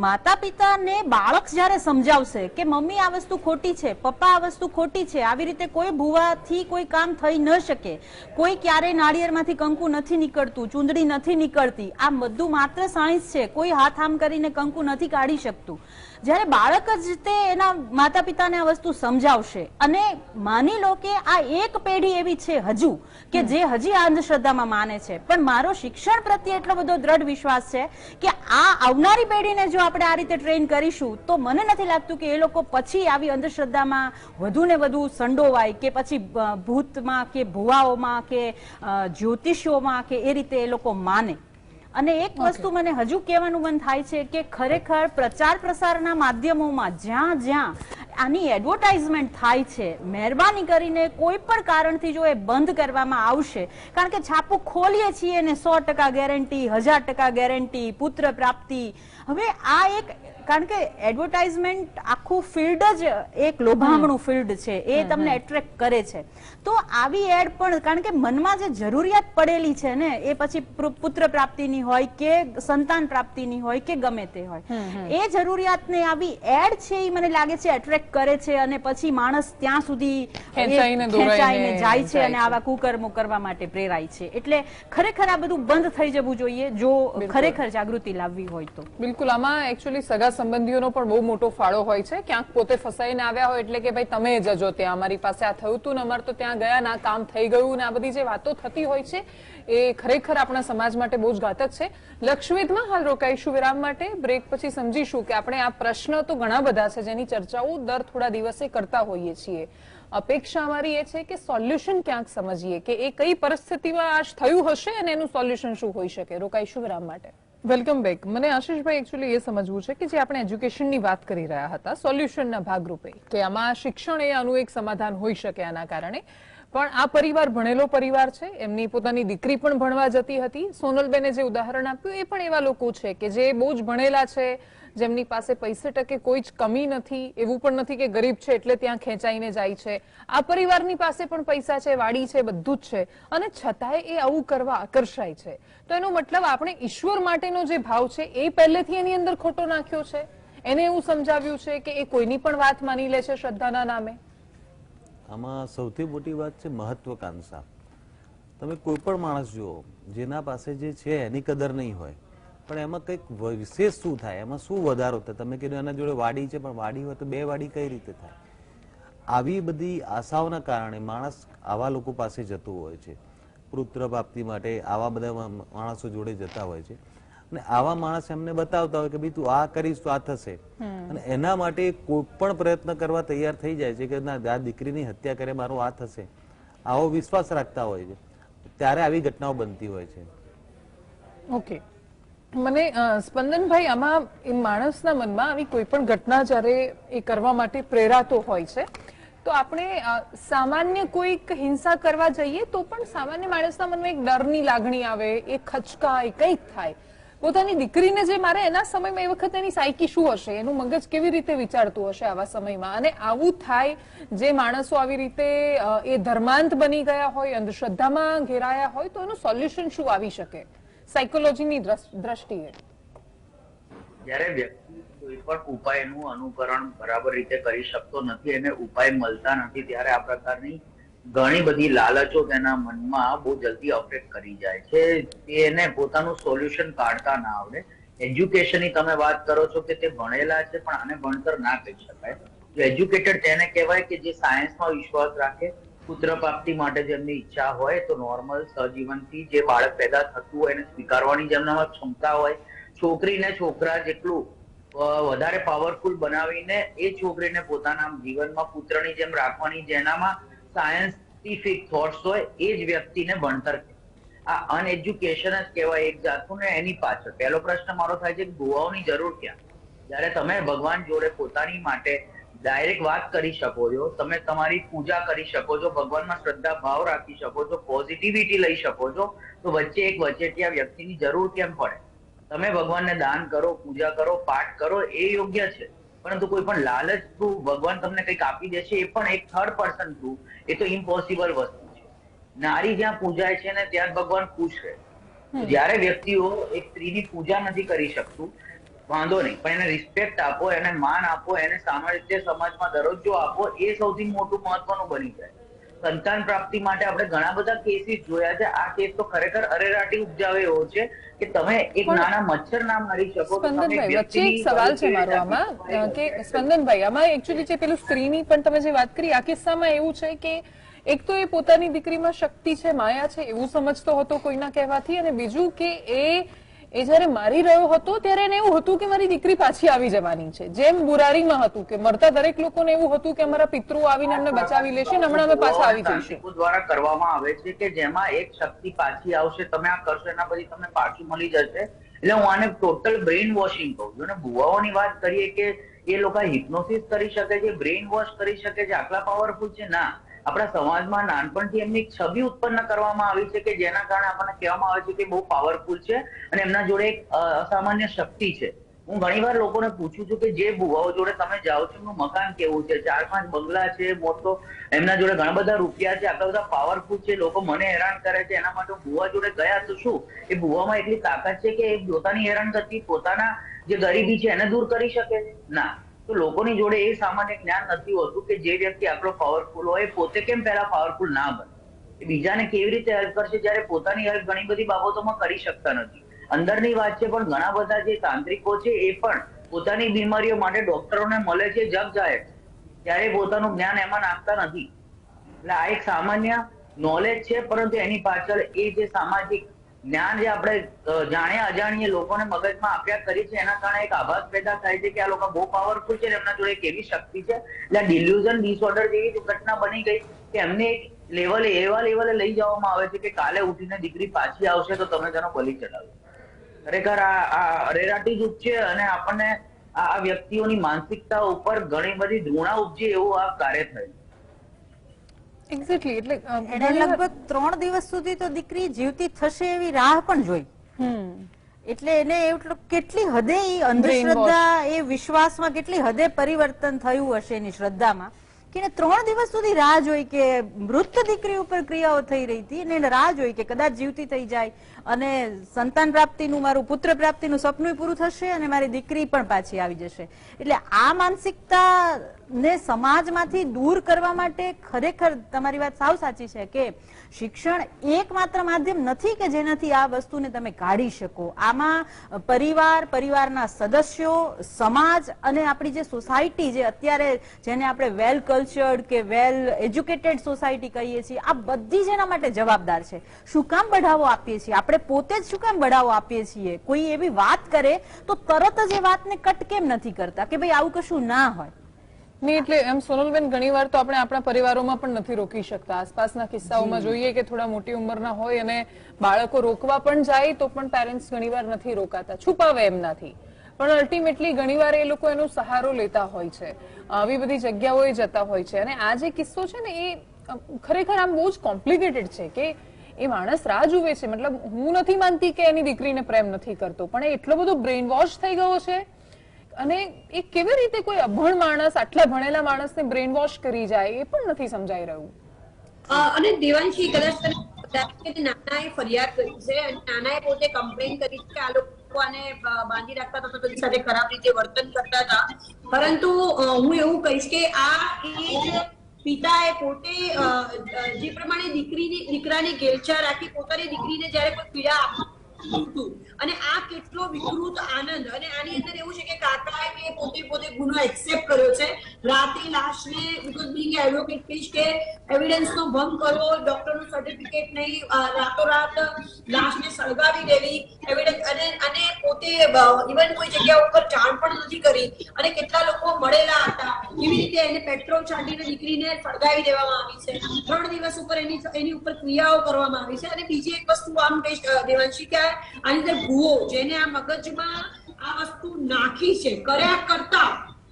માતા પિતાને બાળક જ્યારે સમજાવશે કે મમ્મી આ વસ્તુ ખોટી છે, પપ્પા આ વસ્તુ ખોટી છે, આવી રીતે કોઈ ભૂવાથી કોઈ કામ થઈ ન શકે, કોઈ ક્યારેય નાળિયેરમાંથી કંકુ નથી નીકળતું, ચૂંદડી નથી નીકળતી, આ બધું માત્ર સાયન્સ છે, કોઈ હાથ આમ કરીને કંકુ નથી કાઢી શકતું. જ્યારે બાળક જ તે એના માતા પિતાને આ વસ્તુ સમજાવશે અને માની લો કે આ એક પેઢી એવી છે હજુ કે જે હજી આ અંધશ્રદ્ધામાં માને છે, પણ મારો શિક્ષણ પ્રત્યે એટલો બધો દ્રઢ વિશ્વાસ છે કે આ આવનારી પેઢીને જો આપણે આ રીતે ટ્રેન કરીશું તો મને નથી લાગતું કે એ લોકો પછી આવી અંધશ્રદ્ધામાં વધુ ને વધુ સંડોવાય કે પછી ભૂતમાં કે ભુવાઓમાં કે જ્યોતિષીઓમાં કે એ રીતે એ લોકો માને. અને એક વસ્તુ મને હજુ કહેવાનું મન થાય છે કે ખરેખર પ્રચાર પ્રસારના માધ્યમોમાં જ્યાં જ્યાં આની એડવર્ટાઇઝમેન્ટ થાય છે, મહેરબાની કરીને કોઈ પણ કારણથી જો એ બંધ કરવામાં આવશે, કારણ કે છાપું ખોલીએ છીએ ને 100% ગેરંટી, 1000% ગેરંટી, પુત્ર પ્રાપ્તિ. હવે આ એક, કારણ કે એડવર્ટાઇઝમેન્ટ આખું ફિલ્ડ જ એક લોભામણું ફિલ્ડ છે, એ તમને એટ્રેક્ટ કરે છે. તો આવી એડ પણ, કારણ કે મનમાં જે જરૂરિયાત પડેલી છે ને એ પછી પુત્ર પ્રાપ્તિની હોય કે સંતાન પ્રાપ્તિની હોય કે ગમે તે હોય, એ જરૂરિયાતને આવી એડ છે એ મને લાગે છે એટ્રેક્ટ કરે છે અને પછી માણસ ત્યાં સુધી ખેંચાઈને જાય છે અને આવા કુકર્મો કરવા માટે પ્રેરાય છે. એટલે ખરેખર આ બધું બંધ થઈ જવું જોઈએ જો ખરેખર જાગૃતિ લાવવી હોય તો. બિલકુલ, આમાં એકચ્યુઅલી સગા સંબંધીઓનો પણ બહુ મોટો ફાળો હોય છે. ક્યાંક પોતે ફસાઈને આવ્યા હોય એટલે કે ભાઈ તમે જજો ત્યાં, અમારી પાસે આ થયું હતું ને અમારે તો ત્યાં ગયા ના કામ થઈ ગયું ને, આ બધી જે વાતો થતી હોય છે એ ખરેખર આપણા સમાજ માટે બહુ જ ઘાતક છે. લક્ષવેધમાં હાલ રોકાઈશું વિરામ માટે, બ્રેક પછી સમજીશું કે આપણે આ પ્રશ્ન તો ઘણા બધા છે જેની ચર્ચાઓ દર થોડા દિવસે કરતા હોઈએ છીએ. અપેક્ષા અમારી એ છે કે સોલ્યુશન ક્યાંક સમજીએ કે એ કઈ પરિસ્થિતિમાં આજ થયું હશે અને એનું સોલ્યુશન શું હોઈ શકે. રોકાઈશું વિરામ માટે. Welcome back. મને આશીષભાઈ એકચ્યુઅલી એ સમજવું છે કે જે આપણે એજ્યુકેશનની વાત કરી રહ્યા હતા સોલ્યુશનના ભાગરૂપે, કે આમાં શિક્ષણ એ આનું એક સમાધાન હોઈ શકે આના કારણે, પણ આ પરિવાર ભણેલો પરિવાર છે, એમની પોતાની દીકરી પણ ભણવા જતી હતી. સોનલબેને જે ઉદાહરણ આપ્યું એ પણ એવા લોકો છે કે જે બહુ જ ભણેલા છે, જેમની પાસે પૈસે ટકે કોઈ જ કમી નથી, એવું પણ નથી કે ગરીબ છે એટલે ત્યાં ખેંચાઈને જાય છે. આ પરિવારની પાસે પણ પૈસા છે, વાડી છે, બધું જ છે, અને છતાંય એ આવું કરવા આકર્ષાય છે. તો એનો મતલબ આપણે ઈશ્વર માટેનો જે ભાવ છે એ પહેલેથી એની અંદર ખોટો નાખ્યો છે. એને એવું સમજાવ્યું છે કે એ કોઈની પણ વાત માની લે છે શ્રદ્ધાના નામે. આમાં સૌથી મોટી વાત છે મહત્વકાંક્ષા. તમે કોઈ પણ માણસ જુઓ જેના પાસે જે છે એની કદર નહીં હોય, પણ એમાં કંઈક વિશેષ શું થાય, એમાં શું વધારો થાય. તમે કીધું એના જોડે વાડી છે, પણ વાડી હોય તો બે વાડી કઈ રીતે થાય. આવી બધી આશાઓના કારણે માણસ આવા લોકો પાસે જતું હોય છે. પુત્ર પ્રાપ્તિ માટે આવા બધા માણસો જોડે જતા હોય છે અને આવા માણસ એમને બતાવતા હોય કે ભાઈ તું આ કરીશ તો આ થશે, અને એના માટે કોઈ પણ પ્રયત્ન કરવા તૈયાર થઈ જાય છે કે ના, આ દીકરીની હત્યા કરે મારો આ થશે, આવો વિશ્વાસ રાખતા હોય છે. ત્યારે આવી ઘટનાઓ બનતી હોય છે. ઓકે, મને સ્પંદનભાઈ, આમાં એ માણસના મનમાં આવી કોઈ પણ ઘટના જ્યારે એ કરવા માટે પ્રેરાતો હોય છે તો આપણે સામાન્ય કોઈક હિંસા કરવા જઈએ તો પણ સામાન્ય માણસના મનમાં એક ડરની લાગણી આવે, એ ખચકાય, કંઈક થાય. પોતાની દીકરીને જે મારે એના સમયમાં એ વખત એની સાયકી શું હશે, એનું મગજ કેવી રીતે વિચારતું હશે આવા સમયમાં. અને આવું થાય, જે માણસો આવી રીતે એ ધર્માંત બની ગયા હોય, અંધશ્રદ્ધામાં ઘેરાયા હોય, તો એનું સોલ્યુશન શું આવી શકે સાયકોલોજીની દ્રષ્ટિએ? જ્યારે વ્યક્તિ કોઈ પણ ઉપાયનું અનુકરણ બરાબર રીતે કરી શકતો નથી, એને ઉપાય મળતા નથી, ત્યારે આ પ્રકારની ઘણી બધી લાલચો તેના મનમાં બહુ જલ્દી અફેક્ટ કરી જાય છે. એને પોતાનું સોલ્યુશન કાઢતા ના આવડે. એજ્યુકેશનની તમે વાત કરો છો કે તે ભણેલા છે, પણ આને ભણતર ના કહી શકાય. એજ્યુકેટેડ તેને કહેવાય કે જે સાયન્સમાં વિશ્વાસ રાખે, પુત્ર પ્રાપ્તિ માટે જેમની ઈચ્છા હોય તો નોર્મલ સહજીવનથી જે બાળક પેદા થતું હોય એને સ્વીકારવાની જેમનામાં ક્ષમતા હોય, છોકરીને છોકરા જેટલું વધારે પાવરફુલ બનાવીને એ છોકરીને પોતાના જીવનમાં પુત્રની જેમ રાખવાની, જેનામાં સાયન્ટિફિક થોટ્સ હોય, એ જ વ્યક્તિને ભણતર કહેવાય. આ અનએજ્યુકેશન જ કહેવાય એક જાતનું. ને એની પાછળ પહેલો પ્રશ્ન મારો થાય છે કે દુઆઓની જરૂર ક્યાં? જયારે તમે ભગવાન જોડે પોતાની માટે ડાયરેક્ટ વાત કરી શકો છો, તમે તમારી પૂજા કરી શકો છો, ભગવાનમાં શ્રદ્ધા ભાવ રાખી શકો છો, પોઝિટિવિટી લઈ શકો છો, તો વચ્ચે એક વચેટિયા વ્યક્તિની જરૂર કેમ પડે? તમે ભગવાનને દાન કરો, પૂજા કરો, પાઠ કરો, એ યોગ્ય છે, પરંતુ કોઈ પણ લાલચ થ્રુ ભગવાન તમને કંઈક આપી દે છે, એ પણ એક થર્ડ પર્સન થ્રુ, એ તો ઇમ્પોસિબલ વસ્તુ છે. નારી જ્યાં પૂજાય છે ને ત્યાં ભગવાન ખુશ રહે. જયારે વ્યક્તિઓ એક સ્ત્રીની પૂજા નથી કરી શકતું, વાંધો નહીં, પણ એને રિસ્પેક્ટ આપો, એને માન આપો, એને સામાન્ય સમાજમાં દરજ્જો આપો, એ સૌથી મોટું મહત્વનું બની જાય. સંતાન પ્રાપ્તિ માટે આપણે ઘણા બધા કેસીસ જોયા છે. આ કેસ તો ખરેખર અરેરાટી ઉપજાવે એવો છે કે તમે એક નાના મચ્છર ના મારી શકો તો તમે સ્પંદનભાઈ, વચ્ચે એક સવાલ છે મારો આમાં કે સ્પંદનભાઈ, આમાં એકચ્યુઅલી જે પેલું સ્ત્રીની પણ તમે જે વાત કરી, આ કિસ્સામાં એવું છે કે એક તો એ પોતાની દીકરીમાં શક્તિ છે, માયા છે એવું સમજતો હતો કોઈના કહેવાથી, અને બીજું કે એ જયારે મારી રહ્યો હતો ત્યારે એને એવું હતું કે મારી દીકરી પાછી આવી જવાની છે, જેમ બુરારીમાં હતું કે મરતા દરેક લોકોને એવું હતું કે અમારા પિતૃ આવીને અમને બચાવી લેશે ને હમણાં અમે પાછા આવી જઈશું. દ્વારા કરવામાં આવે છે કે જેમાં એક શક્તિ પાછી આવશે, તમે આ કરશો એના પછી તમને પાછું મળી જશે. એટલે હું આને ટોટલ બ્રેઇન વોશિંગ કહું છું. અને ભુવાઓની વાત કરીએ કે એ લોકો હિપ્નોસિસ કરી શકે છે, બ્રેઇન વોશ કરી શકે છે, આટલા પાવરફુલ છે ના. આપણા સમાજમાં નાનપણથી એમની એક છબી ઉત્પન્ન કરવામાં આવી છે કે જેના કારણે આપણને કહેવામાં આવે છે કે બહુ પાવરફુલ છે અને એમના જોડે એક અસામાન્ય શક્તિ છે. હું ઘણીવાર લોકોને પૂછું છું કે જે ભુવાઓ જોડે તમે જાઓ છો એમનું મકાન કેવું છે, 4-5 બંગલા છે, મોટો, એમના જોડે ઘણા બધા રૂપિયા છે, આટલા બધા પાવરફુલ છે, લોકો મને હેરાન કરે છે, એના માટે ભુવા જોડે ગયા તો શું એ ભુવામાં એટલી તાકાત છે કે એ પોતાની હેરાનગતિ, પોતાના જે ગરીબી છે એને દૂર કરી શકે? ના. તો લોકોની જોડે એ સામાન્ય જ્ઞાન નથી હોતું કે જે વ્યક્તિ આટલો પાવરફુલ હોય પોતે કેમ પહેલા પાવરફુલ ના બને, એ બીજાને કેવી રીતે હેલ્પ કરશે જ્યારે પોતાની હેલ્પ ઘણી બધી બાબતોમાં કરી શકતા નથી. અંદરની વાત છે, પણ ઘણા બધા જે તાંત્રિકો છે એ પણ પોતાની બીમારીઓ માટે ડોક્ટરોને મળે છે જગ જાહેર, ત્યારે પોતાનું જ્ઞાન એમાં નાખતા નથી. એટલે આ એક સામાન્ય નોલેજ છે, પરંતુ એની પાછળ એ જે સામાજિક જ્ઞાન જે આપણે જાણ્યા અજાણીએ લોકોને મગજમાં આપ્યા કરી છે એના કારણે એક આભાસ પેદા થાય છે કે આ લોકો બહુ પાવરફુલ છે, એમના જોડે કેવી શક્તિ છે. એટલે ડિલ્યુઝન ડિસઓર્ડર જેવી ઘટના બની ગઈ કે એમને એક લેવલે એવા લેવલે લઈ જવામાં આવે છે કે કાલે ઉઠીને દીકરી પાછી આવશે તો તમે તેનો બલિ ચડાવો. ખરેખર આ અરેરાટી જ ઉપજે અને આપણને આ વ્યક્તિઓની માનસિકતા ઉપર ઘણી બધી ધૂણા ઉપજે એવું આ કાર્ય થયું. એક્ઝેક્ટલી. એટલે એને લગભગ 3 દિવસ સુધી તો દીકરી જીવતી થશે એવી રાહ પણ જોઈ. એટલે એને એટલું કેટલી હદે અંધશ્રદ્ધા, એ વિશ્વાસમાં કેટલી હદે પરિવર્તન થયું હશે એની શ્રદ્ધામાં કે એને 3 દિવસ સુધી રાહ જોઈ કે મૃત દીકરી ઉપર ક્રિયાઓ થઈ રહી હતી અને એને રાહ જોઈ કે કદાચ જીવતી થઈ જાય અને સંતાન પ્રાપ્તિનું, મારું પુત્ર પ્રાપ્તિનું સપનું પૂરું થશે અને મારી દીકરી પણ પાછી આવી જશે. એટલે આ માનસિકતા ને સમાજમાંથી દૂર કરવા માટે ખરેખર તમારી વાત સાવ સાચી છે કે શિક્ષણ એકમાત્ર માધ્યમ નથી કે જેનાથી આ વસ્તુને તમે કાઢી શકો. આમાં પરિવાર, પરિવારના સદસ્યો, સમાજ અને આપણી જે સોસાયટી, જે અત્યારે જેને આપણે વેલ કલ્ચર્ડ કે વેલ એજ્યુકેટેડ સોસાયટી કહીએ છીએ, આ બધી જ એના માટે જવાબદાર છે. શું કામ બઢાવો આપીએ છીએ આપણે? પોતે જ શું કામ બઢાવો આપીએ છીએ? કોઈ એવી વાત કરે તો તરત જ એ વાતને કટ કેમ નથી કરતા કે ભાઈ આવું કશું ના હોય? નહીં, એટલે એમ સોનલબેન ઘણીવાર તો આપણે આપણા પરિવારોમાં પણ નથી રોકી શકતા. આસપાસના કિસ્સાઓમાં જોઈએ કે થોડા મોટી ઉંમરના હોય અને બાળકો રોકવા પણ જાય તો પણ પેરેન્ટ્સ ઘણીવાર નથી રોકાતા, છુપાવે એમનાથી. પણ અલ્ટિમેટલી ઘણીવાર એ લોકો એનો સહારો લેતા હોય છે, આવી બધી જગ્યાઓએ જતા હોય છે. અને આ જે કિસ્સો છે ને એ ખરેખર આમ બહુ જ કોમ્પ્લિકેટેડ છે કે એ માણસ રાહ જુએ છે. મતલબ હું નથી માનતી કે એની દીકરીને પ્રેમ નથી કરતો, પણ એ એટલો બધો બ્રેઇન વોશ થઈ ગયો છે. અને એ કેવી રીતે કોઈ અભણ માણસ આટલા ભણેલા માણસને બ્રેઇન વોશ કરી જાય એ પણ નથી સમજાઈ રહ્યું. અને દેવાંશી, કદાચ નાનાએ ફરિયાદ કરી છે અને નાનાએ પોતે કમ્પ્લેન કરી છે કે આ લોકો આને બાંધી રાખતા હતા, તેની સાથે ખરાબ રીતે વર્તન કરતા હતા. પરંતુ હું એવું કહીશ કે આ એ પિતાએ પોતે જે પ્રમાણે દીકરાને ઘેલછા રાખી પોતાની દીકરીને જયારે કોઈ પીડા આપતું અને આ કેટલો વિકૃત આનંદ. અને આની અંદર એવું છે કે કાકાએ પોતે ગુનો એક્સેપ્ટ કર્યો છે. રાતે લાશને બીકોઝ બીંગ એડવોકેટ કહીશ કે એવિડન્સનો ભંગ કરવો, ડોક્ટરનું સર્ટિફિકેટ નહીં, રાતોરાત લાશને સળગાવી દેવી, એવિડન્સ અને પોતે ઇવન કોઈ જગ્યા ઉપર જાણ પણ નથી કરી અને કેટલા લોકો મળેલા હતા એવી રીતે એને પેટ્રોલ છાંટીને દીકરીને સળગાવી દેવામાં આવી છે. 3 દિવસ ઉપર એની ઉપર ક્રિયાઓ કરવામાં આવી છે. અને બીજી એક વસ્તુ આમ કહીશ દેવાંશી કે આની અંદર ભૂવો જેને આ મગજમાં આ વસ્તુ નાખી છે કર્યા કરતા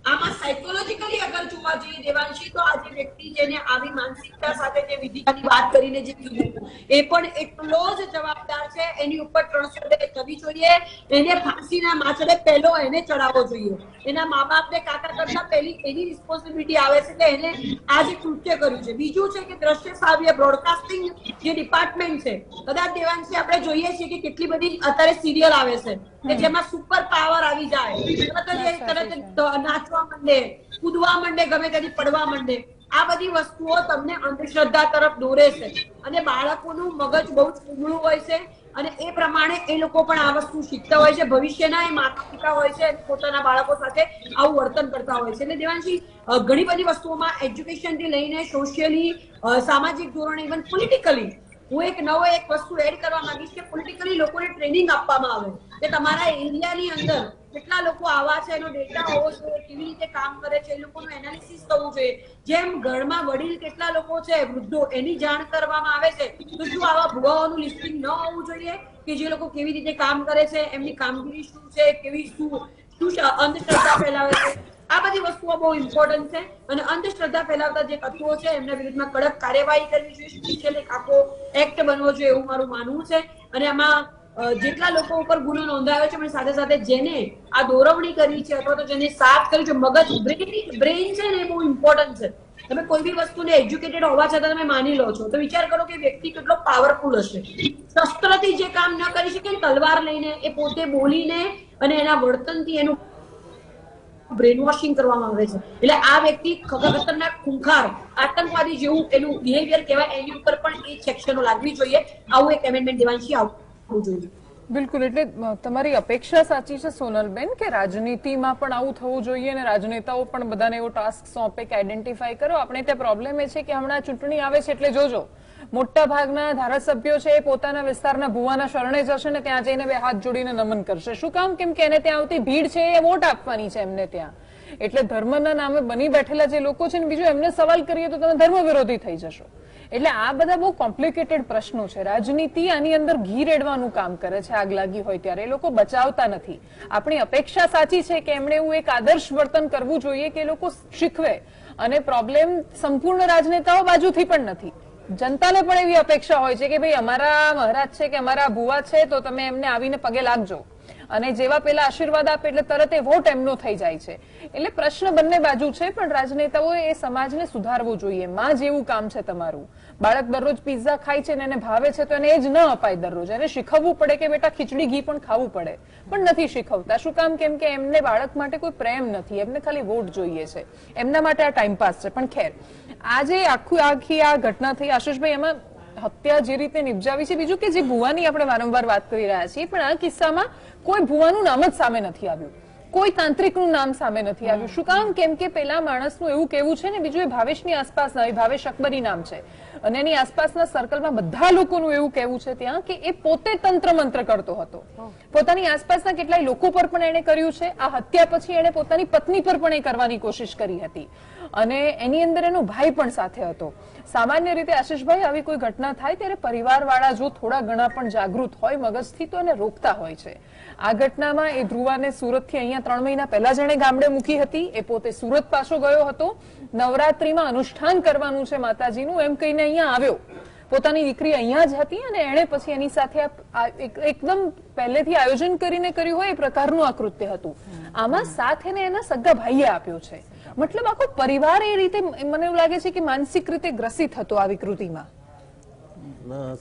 આ આમાં સાયકોલોજીકલી અગર જોવા જઈએ દેવાંશી, તો આ જે વ્યક્તિ જેને આવી માનસિકતા સાથે જે વિધિની વાત કરીને જે કીધું એ પણ એટલો જ જવાબદાર છે. એની ઉપર 300 થવી જોઈએ. એને ફાંસીના માચડે પહેલો એને ચડાવવો જોઈએ. એના મા બાપને કાકા કરતા પહેલી એની રિસ્પોન્સિબિલિટી આવે છે કે એને આ જે કૃત્ય કર્યું છે. બીજું છે કે દ્રશ્ય શ્રાવ્ય બ્રોડકાસ્ટિંગ જે ડિપાર્ટમેન્ટ છે, કદાચ દેવાંશી આપણે જોઈએ છીએ કે કેટલી બધી અત્યારે સિરિયલ આવે છે કે જેમાં સુપર પાવર આવી જાય, તરત નાચવા માંડે, કૂદવા માંડે, ગમે ત્યાંથી પડવા માંડે. આ બધી વસ્તુઓ તમને અંધશ્રદ્ધા તરફ દોરે છે અને બાળકોનું મગજ બહુ જ ઉગળું હોય છે અને એ પ્રમાણે એ લોકો પણ આ વસ્તુ શીખતા હોય છે. ભવિષ્યના એ માતા પિતા હોય છે પોતાના બાળકો સાથે આવું વર્તન કરતા હોય છે. એટલે દેવાંશી ઘણી બધી વસ્તુઓમાં એજ્યુકેશન થી લઈને સોશિયલી, સામાજિક ધોરણે, ઇવન પોલિટિકલી હું એક વસ્તુ એડ કરવા માંગીશ કે પોલિટિકલી લોકોને ટ્રેનિંગ આપવામાં આવે કે તમારા એરિયાની અંદર કેટલા લોકો આવા છે, એનો ડેટા હોવો જોઈએ, કેવી રીતે કામ કરે છે, એ લોકોનું એનાલિસિસ થવું જોઈએ. જેમ ઘરમાં વડીલ કેટલા લોકો છે વૃદ્ધો, એની જાણ કરવામાં આવે છે, તો શું આવા ભુવાઓનું લિસ્ટિંગ ન હોવું જોઈએ કે જે લોકો કેવી રીતે કામ કરે છે, એમની કામગીરી શું છે, કેવી શું અંધશ્રદ્ધા ફેલાવે છે. આ બધી વસ્તુઓ બહુ ઇમ્પોર્ટન્ટ છે અને અંધશ્રદ્ધા ફેલાવતા જે તત્વો છે એમના વિરુદ્ધમાં કડક કાર્યવાહી કરવી જોઈએ. સ્પેશિયલ એક આખો એક્ટ બનવો જોઈએ એવું મારું માનવું છે. અને આમાં જેટલા લોકો ઉપર ગુનો નોંધાયો છે પણ સાથે સાથે જેને આ દોરવણી કરી છે અથવા તો જેને સાથ કરી છે, મગજ બ્રેઇન છે ને, એ બહુ ઇમ્પોર્ટન્ટ છે. તમે કોઈ બી વસ્તુને એજ્યુકેટેડ હોવા છતાં તમે માની લો છો તો વિચાર કરો કે વ્યક્તિ કેટલો પાવરફુલ હશે. શસ્ત્રથી જે કામ ન કરી શકે, તલવાર લઈને, એ પોતે બોલીને અને એના વર્તનથી એનું બ્રેન વોશિંગ કરવામાં આવે છે. એટલે આ વ્યક્તિ ખતરનાક, ખૂંખાર, આતંકવાદી જેવું એનું બિહેવિયર કહેવાય, એની ઉપર પણ એ સેક્શનો લાગવી જોઈએ. આવું એક એમેન્ડમેન્ટ દેવાંશી આવવું જોઈએ. બિલકુલ. એટલે તમારી અપેક્ષા સાચી છે સોનલબેન કે રાજનીતિમાં પણ આવું થવું જોઈએ અને રાજનેતાઓ પણ બધાને એવો ટાસ્ક સોંપે કે આઈડેન્ટિફાઈ કરો. આપણે ત્યાં પ્રોબ્લેમ એ છે કે હમણાં ચૂંટણી આવે છે એટલે જોજો મોટા ભાગના ધારાસભ્યો છે એ પોતાના વિસ્તારના ભુવાના શરણે જશે ને ત્યાં જઈને બે હાથ જોડીને નમન કરશે. શું કામ? કેમ કે એને ત્યાં આવતી ભીડ છે એ વોટ આપવાની છે એમને ત્યાં. એટલે ધર્મના નામે બની બેઠેલા જે લોકો છે ને, બીજું એમને સવાલ કરીએ તો તમે ધર્મ વિરોધી થઈ જશો. એટલે આ બધા બહુ કોમ્પ્લિકેટેડ પ્રશ્નો છે. રાજનીતિ આની અંદર ઘી રેડવાનું કામ કરે છે. આગ લાગી હોય ત્યારે એ લોકો બચાવતા નથી. આપણી અપેક્ષા સાચી છે કે એમણે એવું એક આદર્શ વર્તન કરવું જોઈએ કે લોકો શીખવે. અને પ્રોબ્લેમ સંપૂર્ણ રાજનેતાઓ બાજુથી પણ નથી, જનતાને પણ એવી અપેક્ષા હોય છે કે ભાઈ અમારા મહારાજ છે કે અમારા ભુવા છે તો તમે એમને આવીને પગે લાગજો, અને જેવા પેલા આશીર્વાદ આપે એટલે તરત એ વોટ એમનો થઈ જાય છે. એટલે પ્રશ્ન બંને બાજુ છે, પણ રાજનેતાઓએ એ સમાજને સુધારવો જોઈએ. માં જેવું કામ છે તમારું. બાળક દરરોજ પિઝા ખાય છે ને એને ભાવે છે તો એને એ જ ન અપાય દરરોજ. એને શીખવવું પડે કે બેટા ખીચડી ઘી પણ ખાવું પડે, પણ નથી શીખવતા. શું કામ? કેમ કે એમને બાળક માટે કોઈ પ્રેમ નથી, એમને ખાલી વોટ જોઈએ છે. એમના માટે આ ટાઈમપાસ છે. પણ ખેર, આજે આખી આ ઘટના થઈ આશીષભાઈ, એમાં હત્યા જે રીતે નિપજાવી છે, બીજું કે જે ભુવાની આપણે વારંવાર વાત કરી રહ્યા છીએ, પણ આ કિસ્સામાં કોઈ ભુવાનું નામ જ સામે નથી આવ્યું, કોઈ તાંત્રિકનું નામ સામે નથી આવ્યું. શું કામ? કેમ કે પેલા માણસનું એવું કેવું છે ને, બીજું એ ભાવેશની આસપાસ ના, ભાવેશ અકબરી નામ છે અને એની આસપાસના સર્કલમાં બધા લોકોનું એવું કહેવું છે ત્યાં કે એ પોતે તંત્ર મંત્ર કરતો હતો. પોતાની આસપાસના કેટલાય લોકો પર પણ એને કર્યું છે. આ હત્યા પછી એને પોતાની પત્ની પર પણ એ કરવાની કોશિશ કરી હતી અને એની અંદર એનો ભાઈ પણ સાથે હતો. સામાન્ય રીતે આશીષભાઈ આવી કોઈ ઘટના થાય ત્યારે પરિવારવાળા જો થોડા ઘણા પણ જાગૃત હોય મગજથી તો એને રોકતા હોય છે. આ ઘટનામાં એ ધ્રુવાને સુરતથી અહીંયા 3 મહિના પહેલા જેણે ગામડે મૂકી હતી, એ પોતે સુરત પાછો ગયો હતો. નવરાત્રીમાં અનુષ્ઠાન કરવાનું છે માતાજીનું એમ કહીને અહીંયા આવ્યો. પોતાની દીકરી અહીંયા જ હતી અને એણે પછી એની સાથે એકદમ પહેલેથી આયોજન કરીને કર્યું હોય એ પ્રકારનું આ કૃત્ય હતું. આમાં સાથ એને એના સગા ભાઈએ આપ્યો છે. મતલબ આખો પરિવાર એ રીતે મને એવું લાગે છે કે માનસિક રીતે ગ્રસિત હતો આ વિકૃતિમાં.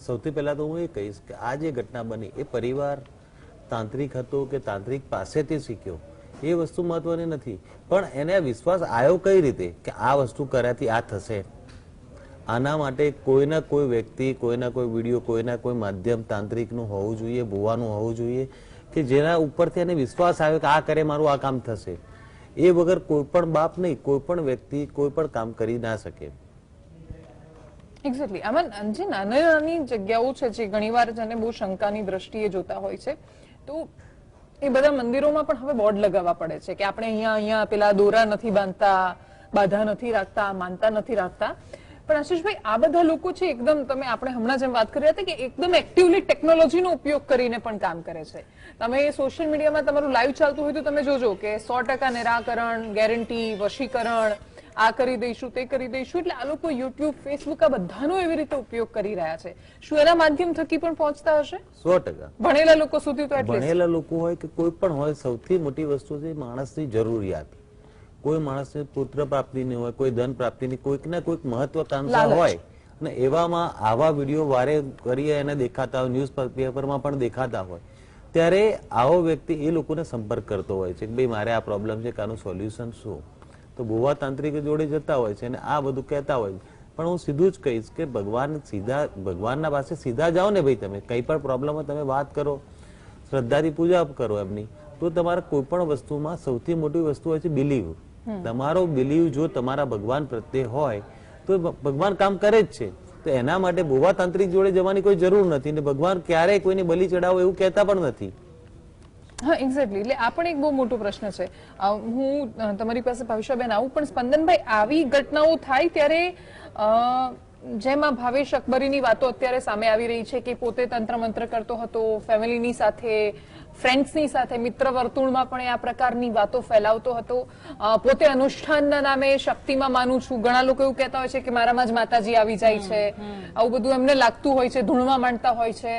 સૌથી પહેલા તો હું એ કહીશ કે આ જે ઘટના બની એ પરિવાર તાંત્રિક હતો કે તાંત્રિક પાસેથી શીખ્યો એ વસ્તુ મહત્વની નથી, પણ એને વિશ્વાસ આવ્યો કઈ રીતે કે આ વસ્તુ કર્યાથી આ થશે. આના માટે કોઈના કોઈ વ્યક્તિ, કોઈના કોઈ વિડીયો, કોઈના કોઈ માધ્યમ તાંત્રિકનું હોવું જોઈએ, ભુવાનું હોવું જોઈએ કે જેના ઉપરથી એને વિશ્વાસ આવે કે આ કરે મારું આ કામ થશે. એ વગર કોઈ પણ બાપ નહીં, કોઈ પણ વ્યક્તિ કોઈ પણ કામ કરી ના શકે. એક્ઝેક્ટલી. આમાં જે નાની નાની જગ્યાઓ છે જે ઘણીવાર જેને બહુ શંકાની દ્રષ્ટિએ જોતા હોય છે, તો એ બધા મંદિરોમાં પણ હવે બોર્ડ લગાવવા પડે છે કે આપણે અહીંયા પેલા દોરા નથી બાંધતા, બાધા નથી રાખતા, માનતા નથી રાખતા. પણ આશીષભાઈ, આ બધા લોકો છે એકદમ, તમે આપણે હમણાં જેમ વાત કરી રહ્યા હતા કે એકદમ એક્ટિવલી ટેકનોલોજીનો ઉપયોગ કરીને પણ કામ કરે છે. તમે સોશિયલ મીડિયામાં તમારું લાઈવ ચાલતું હોય તો તમે જોજો કે 100% નિરાકરણ, ગેરંટી, વશીકરણ, આ કરી દઈશું, તે કરી દઈશું. એટલે આ લોકો યુટ્યુબ, ફેસબુક આ બધાનો એવી રીતે ઉપયોગ કરી રહ્યા છે. શું એના માધ્યમ થકી પણ પહોંચતા હશે? 100%. ભણેલા લોકો સુધી તો એટલીસ્ટ. ભણેલા લોકો હોય કે કોઈ પણ હોય, સૌથી મોટી વસ્તુ છે માણસની જરૂરિયાત. કોઈ માણસને પુત્ર પ્રાપ્તિની હોય, કોઈ ધન પ્રાપ્તિની, કોઈક ને કોઈક મહત્વાકાંક્ષા હોય, અને એવામાં આવા વિડીયો વારે કરીએ એને દેખાતા હોય, ન્યૂઝ પેપરમાં પણ દેખાતા હોય, ત્યારે આવો વ્યક્તિ એ લોકોને સંપર્ક કરતો હોય છે કે ભાઈ મારે આ પ્રોબ્લેમ છે, આનું સોલ્યુશન શું? તો ભુવા તાંત્રિક જોડે જતા હોય છે અને આ બધું કહેતા હોય. પણ હું સીધું જ કહીશ કે ભગવાનના પાસે સીધા જાઓ ને ભાઈ. તમે કઈ પણ પ્રોબ્લેમ હોય તમે વાત કરો, શ્રદ્ધાથી પૂજા કરો એમની, તો તમારા કોઈ પણ વસ્તુમાં સૌથી મોટી વસ્તુ હોય છે બિલીવ. તમારો બિલીવ જો તમારા ભગવાન પ્રત્યે હોય તો ભગવાન કામ કરે જ છે. તો એના માટે ભુવા તાંત્રિક જોડે જવાની કોઈ જરૂર નથી, ને ભગવાન ક્યારેય કોઈને બલિ ચડાવો એવું કહેતા પણ નથી. હા, એક્ઝેક્ટલી. એટલે આ પણ એક બહુ મોટો પ્રશ્ન છે. હું તમારી પાસે ભાવિશાબેન આવું, પણ સ્પંદનભાઈ, આવી ઘટનાઓ થાય ત્યારે જેમ આ ભાવેશ અકબરીની વાતો અત્યારે સામે આવી રહી છે કે પોતે તંત્ર મંત્ર કરતો હતો, ફેમિલીની સાથે, ફ્રેન્ડ્સની સાથે, મિત્ર વર્તુળમાં પણ આ પ્રકારની વાતો ફેલાવતો હતો. પોતે અનુષ્ઠાનના નામે શક્તિમાં માનું છું. ઘણા લોકો એવું કહેતા હોય છે કે મારામાં જ માતાજી આવી જાય છે, આવું બધું એમને લાગતું હોય છે, ધૂણવા માંડતા હોય છે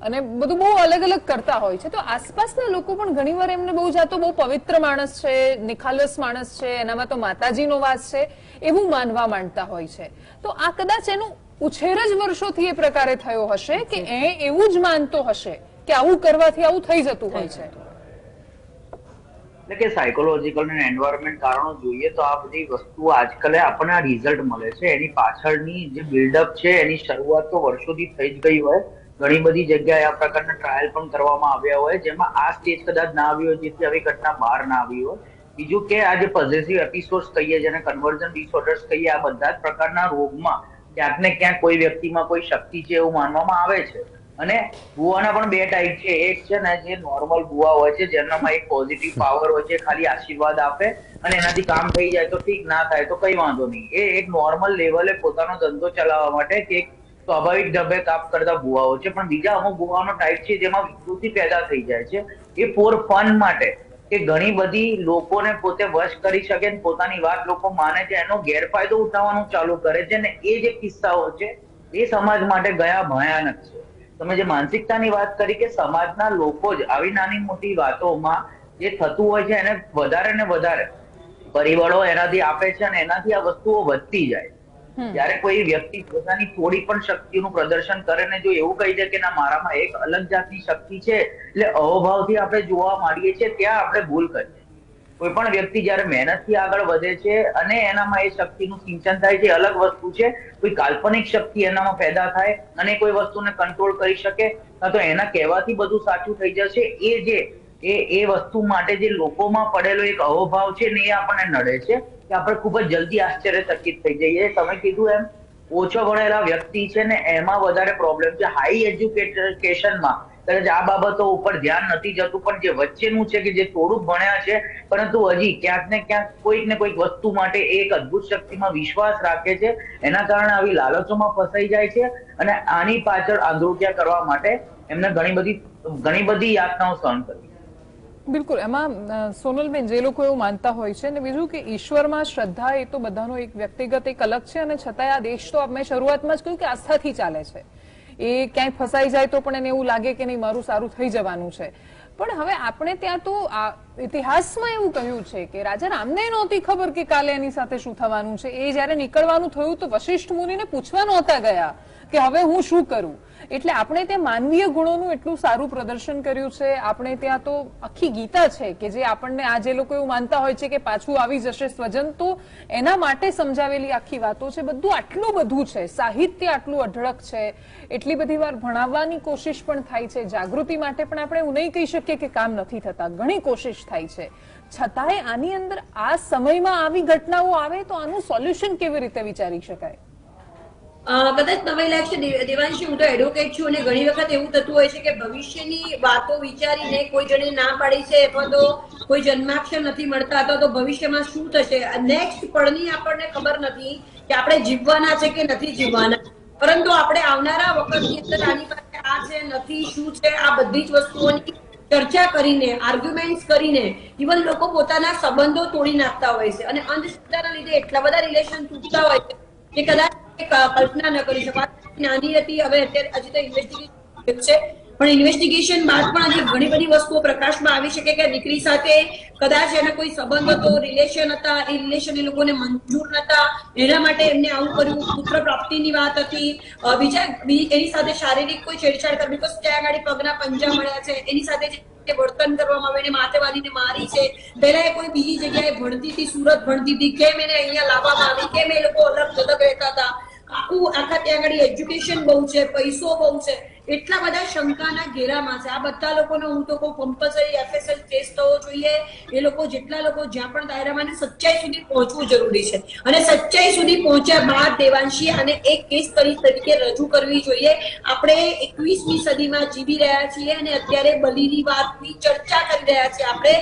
અને બધું બહુ અલગ અલગ કરતા હોય છે. તો આસપાસના લોકો પણ ઘણીવાર એમને બહુ જાતો બહુ પવિત્ર માણસ છે, નિખાલસ માણસ છે, એનામાં તો માતાજીનો વાસ છે એવું માનવા માંડતા હોય છે. તો આ કદાચ એનો ઉછેર જ વર્ષોથી એ પ્રકારે થયો હશે કે એ એવું જ માનતો હશે કે આવું કરવાથી આવું થઈ જતું હોય છે. એટલે કે સાયકોલોજીકલ અને એન્વાયરમેન્ટ કારણો જોઈએ તો આ બધી વસ્તુઓ આજકાલે આપણને આ રિઝલ્ટ મળે છે. એની પાછળની જે બિલ્ડઅપ છે એની શરૂઆત તો વર્ષોથી થઈ જ ગઈ હોય. ઘણી બધી જગ્યાએ આ પ્રકારના ટ્રાયલ પણ કરવામાં આવ્યા હોય જેમાં આ સ્ટેજ કદાચ ના આવી હોય, જેથી આવી ઘટના બહાર ના આવી હોય. બીજું કે આ જે પોઝેસિવ એપિસોડ્સ કહીએ, જેને કન્વર્ઝન ડિસઓર્ડર્સ કહીએ, આ બધા જ પ્રકારના રોગમાં ક્યાંક ને ક્યાંક કોઈ વ્યક્તિમાં કોઈ શક્તિ છે એવું માનવામાં આવે છે. અને ભુવાના પણ બે ટાઈપ છે. એક છે ને જે નોર્મલ ભુવા હોય છે, જેનામાં એક પોઝિટિવ પાવર હોય છે, ખાલી આશીર્વાદ આપે અને એનાથી કામ થઈ જાય તો ઠીક, ના થાય તો કઈ વાંધો નહીં. એ એક નોર્મલ લેવલે પોતાનો ધંધો ચલાવવા માટે કે સ્વાભાવિક ઢબે કામ કરતા ભુવાઓ છે. પણ બીજા અમુક ભુવાનો ટાઈપ છે જેમાં વિકૃતિ પેદા થઈ જાય છે. એ ફોર ફન માટે, કે ઘણી બધી લોકોને પોતે વશ કરી શકે, પોતાની વાત લોકો માને છે, એનો ગેરફાયદો ઉઠાવવાનું ચાલુ કરે છે. ને એ જે કિસ્સાઓ છે એ સમાજ માટે ગયા ભયાનક છે. તમે જે માનસિકતાની વાત કરી કે સમાજના લોકો જ આવી નાની મોટી વાતોમાં જે થતું હોય છે એને વધારે ને વધારે પરિબળો એનાથી આપે છે અને એનાથી આ વસ્તુઓ વધતી જાય. જયારે કોઈ વ્યક્તિ પોતાની થોડી પણ શક્તિનું પ્રદર્શન કરે ને જો એવું કહી દે કે ના મારામાં એક અલગ જાતની શક્તિ છે, એટલે અહોભાવથી આપણે જોવા માંડીએ છીએ, ત્યાં આપણે ભૂલ કરીએ. કોઈ પણ વ્યક્તિ જયારે મહેનતથી આગળ વધે છે અને એનામાં એ શક્તિનું સિંચન થાય છે, અલગ વસ્તુ છે. કોઈ કાલ્પનિક શક્તિ એનામાં પેદા થાય અને કોઈ વસ્તુને કંટ્રોલ કરી શકે, તો એના કહેવાથી બધું સાચું થઈ જશે. એ જે એ વસ્તુ માટે જે લોકોમાં પડેલો એક અહોભાવ છે ને એ આપણને નડે છે કે આપણે ખૂબ જ જલ્દી આશ્ચર્યચકિત થઈ જઈએ. તમે કીધું એમ ઓછો ભણેલા વ્યક્તિ છે ને એમાં વધારે પ્રોબ્લેમ છે. હાઈ એજ્યુકેશનમાં કદાચ આ બાબતો ઉપર ધ્યાન નથી જતું, પણ જે વચ્ચેનું છે કે જે થોડુંક ભણ્યા છે પરંતુ હજી ક્યાંક ને ક્યાંક કોઈક ને કોઈક વસ્તુ માટે એક અદ્ભુત શક્તિમાં વિશ્વાસ રાખે છે, એના કારણે આવી લાલચોમાં ફસાઈ જાય છે અને આની પાછળ આંધળુટિયા કરવા માટે એમને ઘણી બધી યાતનાઓ સહન કરવી. બિલકુલ. એમાં સોનલબેન, જે લોકો એવું માનતા હોય છે ને બીજું કે ઈશ્વરમાં શ્રદ્ધા એ તો બધાનો એક વ્યક્તિગત એક અલગ છે અને છતાંય આ દેશ તો મેં શરૂઆતમાં જ કહ્યું કે આસ્થાથી ચાલે છે. એ ક્યાંય ફસાઈ જાય તો પણ એને એવું લાગે કે નહીં મારું સારું થઈ જવાનું છે. પણ હવે આપણે ત્યાં તો ઇતિહાસમાં એવું કહ્યું છે કે રાજા રામને નહોતી ખબર કે કાલે એની સાથે શું થવાનું છે. એ જયારે નીકળવાનું થયું તો વશિષ્ઠ મુનિને પૂછવા નહોતા ગયા કે હવે હું શું કરું. એટલે આપણે ત્યાં માનવીય ગુણોનું એટલું સારું પ્રદર્શન કર્યું છે. આપણે ત્યાં તો આખી ગીતા છે કે જે આપણને આ જે લોકો એવું માનતા હોય છે કે પાછું આવી જશે સ્વજન, તો એના માટે સમજાવેલી આખી વાતો છે. બધું આટલું બધું છે, સાહિત્ય આટલું અઢળક છે, એટલી બધી વાર ભણાવવાની કોશિશ પણ થાય છે. જાગૃતિ માટે પણ આપણે એવું નહીં કહી શકીએ કે કામ નથી થતા, ઘણી કોશિશ થાય છે. છતાંય આની અંદર આ સમયમાં આવી ઘટનાઓ આવે તો આનું સોલ્યુશન કેવી રીતે વિચારી શકાય? કદાચ નવાઈ લાગશે દેવાંશી, હું તો એડવોકેટ છું અને ઘણી વખત એવું થતું હોય છે કે ભવિષ્યની વાતો વિચારીને કોઈ જણે ના પાડી છે અથવા તો કોઈ જન્માક્ષર નથી મળતા અથવા તો ભવિષ્યમાં શું થશે નેક્સ્ટ પળની આપણને ખબર નથી કે આપણે જીવવાના છે કે નથી જીવવાના, પરંતુ આપણે આવનારા વખતની અંદર આની પાસે આ છે નથી શું છે આ બધી જ વસ્તુઓની ચર્ચા કરીને, આર્ગ્યુમેન્ટ્સ કરીને ઇવન લોકો પોતાના સંબંધો તોડી નાખતા હોય છે. અને અંધશ્રદ્ધાના લીધે એટલા બધા રિલેશન તૂટતા હોય છે કે કદાચ કલ્પના ન કરી શકો. નાની હતી, હવે અત્યારે હજી તો ઇન્વેસ્ટિગેશન છે, પણ ઇન્વેસ્ટિગેશન બાદ પણ હજી ઘણી બધી વસ્તુઓ પ્રકાશમાં આવી શકે કે દીકરી સાથે કદાચ એના કોઈ સંબંધ હતો, રિલેશન હતા, એ રિલેશન એ લોકોને મંજૂર નતા, એના માટે એમને આવું કર્યું. પુત્ર પ્રાપ્તિની વાત હતી, એની સાથે શારીરિક કોઈ છેડછાડ કરી, બીકોઝ ત્યાં આગળ પગના પંજા મળ્યા છે, એની સાથે જે વર્તન કરવામાં આવે, એને માથે વાળીને મારી છે. પહેલા એ કોઈ બીજી જગ્યાએ ભણતી હતી, સુરત ભણતી હતી, કેમ એને અહીંયા લાવવામાં આવી, કેમ એ લોકો અલગ જલગ રહેતા હતા, આખા ત્યાં આગળ એજ્યુકેશન બહુ છે, પૈસો બહુ છે, એટલા બધા શંકાના ઘેરામાં છે. આ બધા લોકોને હું તો કહું કમ્પલસરી FSL ટેસ્ટ થવો જોઈએ. એ લોકો જેટલા લોકો જ્યાં પણ દાયરામાં સચ્ચાઈ સુધી પહોંચવું જરૂરી છે, અને સચ્ચાઈ સુધી પહોંચ્યા બાદ દેવાંશી આને એક કેસ તરીકે રજૂ કરવી જોઈએ. આપણે 21મી સદીમાં જીવી રહ્યા છીએ અને અત્યારે બલીની વાતની ચર્ચા કરી રહ્યા છીએ. આપણે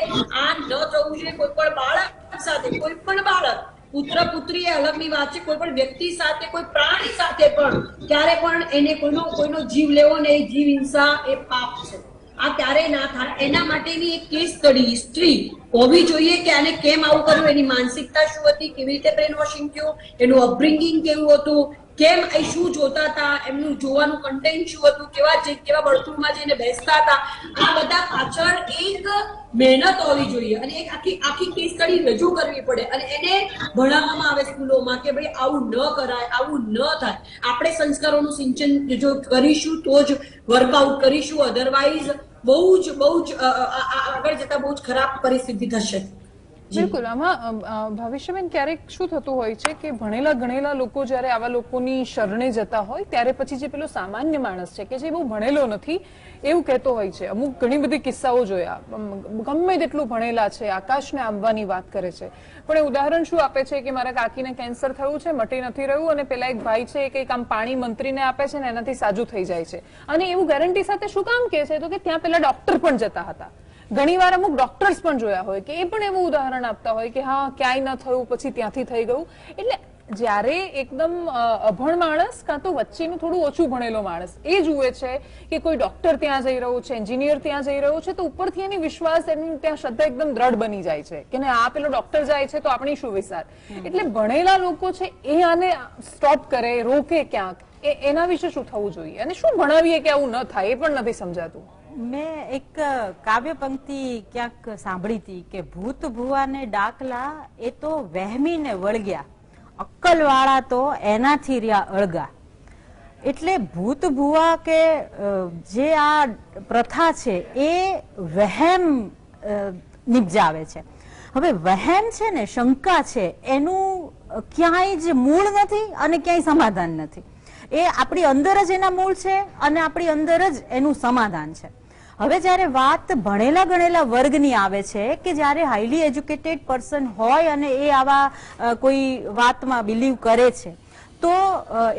આ ન થવું જોઈએ. કોઈ પણ બાળક સાથે, કોઈ પણ બાળક, પુત્ર પુત્રી એ અલગની વાત છે, કોઈ પણ વ્યક્તિ સાથે, કોઈ પ્રાણી સાથે પણ ક્યારે પણ એને કોઈનો જીવ લેવો ને, એ જીવ હિંસા એ પાપ છે. આ ક્યારેય ના થાય. એના માટેની એક કેસ સ્ટડી હિસ્ટ્રી હોવી જોઈએ કે આને કેમ આવું કર્યું, એની માનસિકતા શું હતી, કેવી રીતે બ્રેન વોશિંગ થયું, એનું અપબ્રિંગિંગ કેવું હતું, કેમ એ શું જોતા હતા, એમનું જોવાનું કન્ટેન્ટ શું હતું, કેવા વર્તુળમાં જઈને બેસતા હતા. આ બધા પાછળ એક મહેનત હોવી જોઈએ અને એક આખી કેસ સ્ટડી રજૂ કરવી પડે અને એને ભણાવવામાં આવે સ્કૂલોમાં કે ભાઈ આવું ન કરાય, આવું ન થાય. આપણે સંસ્કારોનું સિંચન જો કરીશું તો જ વર્કઆઉટ કરીશું, અધરવાઇઝ બહુ જ આગળ જતા બહુ જ ખરાબ પરિસ્થિતિ થશે. બિલકુલ. આમાં ભવિષ્યબેન ક્યારેક શું થતું હોય છે કે ભણેલા ગણેલા લોકો જ્યારે આવા લોકોની શરણે જતા હોય ત્યારે પછી જે પેલો સામાન્ય માણસ છે કે જે બહુ ભણેલો નથી એવું કહેતો હોય છે. અમુક ઘણી બધી કિસ્સાઓ જોયા, ગમે તેટલું ભણેલા છે, આકાશને આંબવાની વાત કરે છે, પણ એ ઉદાહરણ શું આપે છે કે મારા કાકીને કેન્સર થયું છે, મટી નથી રહ્યું, અને પેલા એક ભાઈ છે કે આમ પાણી મંત્રીને આપે છે ને એનાથી સાજું થઈ જાય છે. અને એવું ગેરંટી સાથે શું કામ કહે છે? તો કે ત્યાં પેલા ડોક્ટર પણ જતા હતા. ઘણી વાર અમુક ડોક્ટર્સ પણ જોયા હોય કે એ પણ એવું ઉદાહરણ આપતા હોય કે હા ક્યાંય ન થયું પછી ત્યાંથી થઈ ગયું. એટલે જ્યારે એકદમ અભણ માણસ કાં તો વચ્ચેનું થોડું ઓછું ભણેલો માણસ એ જુએ છે કે કોઈ ડોક્ટર ત્યાં જઈ રહ્યું છે, એન્જિનિયર ત્યાં જઈ રહ્યું છે, તો ઉપરથી એની વિશ્વાસ, એની ત્યાં શ્રદ્ધા એકદમ દ્રઢ બની જાય છે કે આ પેલો ડોક્ટર જાય છે તો આપણી શું વિચાર. એટલે ભણેલા લોકો છે એ આને સ્ટોપ કરે, રોકે ક્યાંક, એના વિશે શું થવું જોઈએ અને શું ભણાવીએ કે આવું ન થાય, એ પણ નથી સમજાતું. મેં એક કાવ્ય પંક્તિ ક્યાંક સાંભળી હતી કે ભૂત ભુવાને ડાકલા એ તો વહેમીને વળગ્યા, અક્કલવાળા તો એનાથી રહ્યા અળગા. એટલે ભૂત ભુવા કે જે આ પ્રથા છે એ વહેમ નિપજાવે છે. હવે વહેમ છે ને, શંકા છે, એનું ક્યાંય જ મૂળ નથી અને ક્યાંય સમાધાન નથી. એ આપણી અંદર જ એના મૂળ છે અને આપણી અંદર જ એનું સમાધાન છે. હવે જ્યારે વાત ભણેલા ગણેલા વર્ગની આવે છે કે જ્યારે હાઈલી એજ્યુકેટેડ પર્સન હોય અને એ આવા કોઈ વાતમાં બિલીવ કરે છે, તો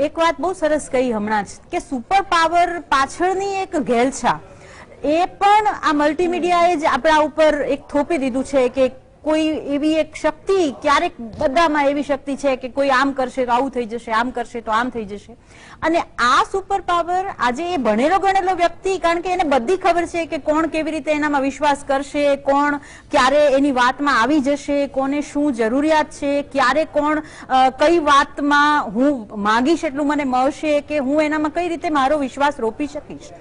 એક વાત બહુ સરસ કહી હમણાં જ કે સુપર પાવર પાછળની એક ઘેલછા એ પણ આ મલ્ટીમીડિયાએ જ આપણા ઉપર એક થોપી દીધું છે કે કોઈ એવી એક શક્તિ, ક્યારેક બધામાં એવી શક્તિ છે કે કોઈ આમ કરશે તો આવું થઈ જશે, આમ કરશે તો આમ થઈ જશે. અને આ સુપર પાવર આજે એ ભણેલો ગણેલો વ્યક્તિ, કારણ કે એને બધી ખબર છે કે કોણ કેવી રીતે એનામાં વિશ્વાસ કરશે, કોણ ક્યારે એની વાતમાં આવી જશે, કોને શું જરૂરિયાત છે, ક્યારે કોણ કઈ વાતમાં હું માંગીશ એટલું મને મળશે, કે હું એનામાં કઈ રીતે મારો વિશ્વાસ રોપી શકીશ.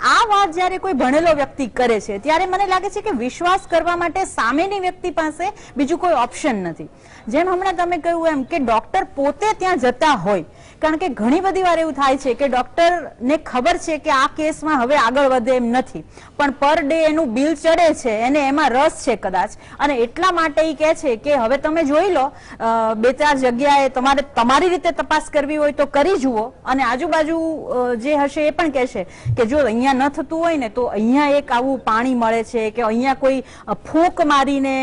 આ વાત જ્યારે કોઈ ભણેલો વ્યક્તિ કરે છે ત્યારે મને લાગે છે કે વિશ્વાસ કરવા માટે સામેની વ્યક્તિ પાસે બીજું કોઈ ઓપ્શન નથી. જેમ હમણાં તમે કહ્યું એમ કે ડોક્ટર પોતે ત્યાં જતા હોય, કારણ કે ઘણી બધી વાર એવું થાય છે કે ડોક્ટરને ખબર છે કે આ કેસમાં હવે આગળ વધે એમ નથી, પણ પર ડે એનું બિલ ચડે છે, એને એમાં રસ છે કદાચ, અને એટલા માટે એ કહે છે કે હવે તમે જોઈ લો, 2-4 જગ્યાએ તમારી રીતે તપાસ કરવી હોય તો કરી જુઓ, અને આજુબાજુ જે હશે એ પણ કહેશે કે જો અહીંયા ન થતું હોય ને તો અહીંયા એક આવું પાણી મળે છે, કે અહીંયા કોઈ ફૂંક મારીને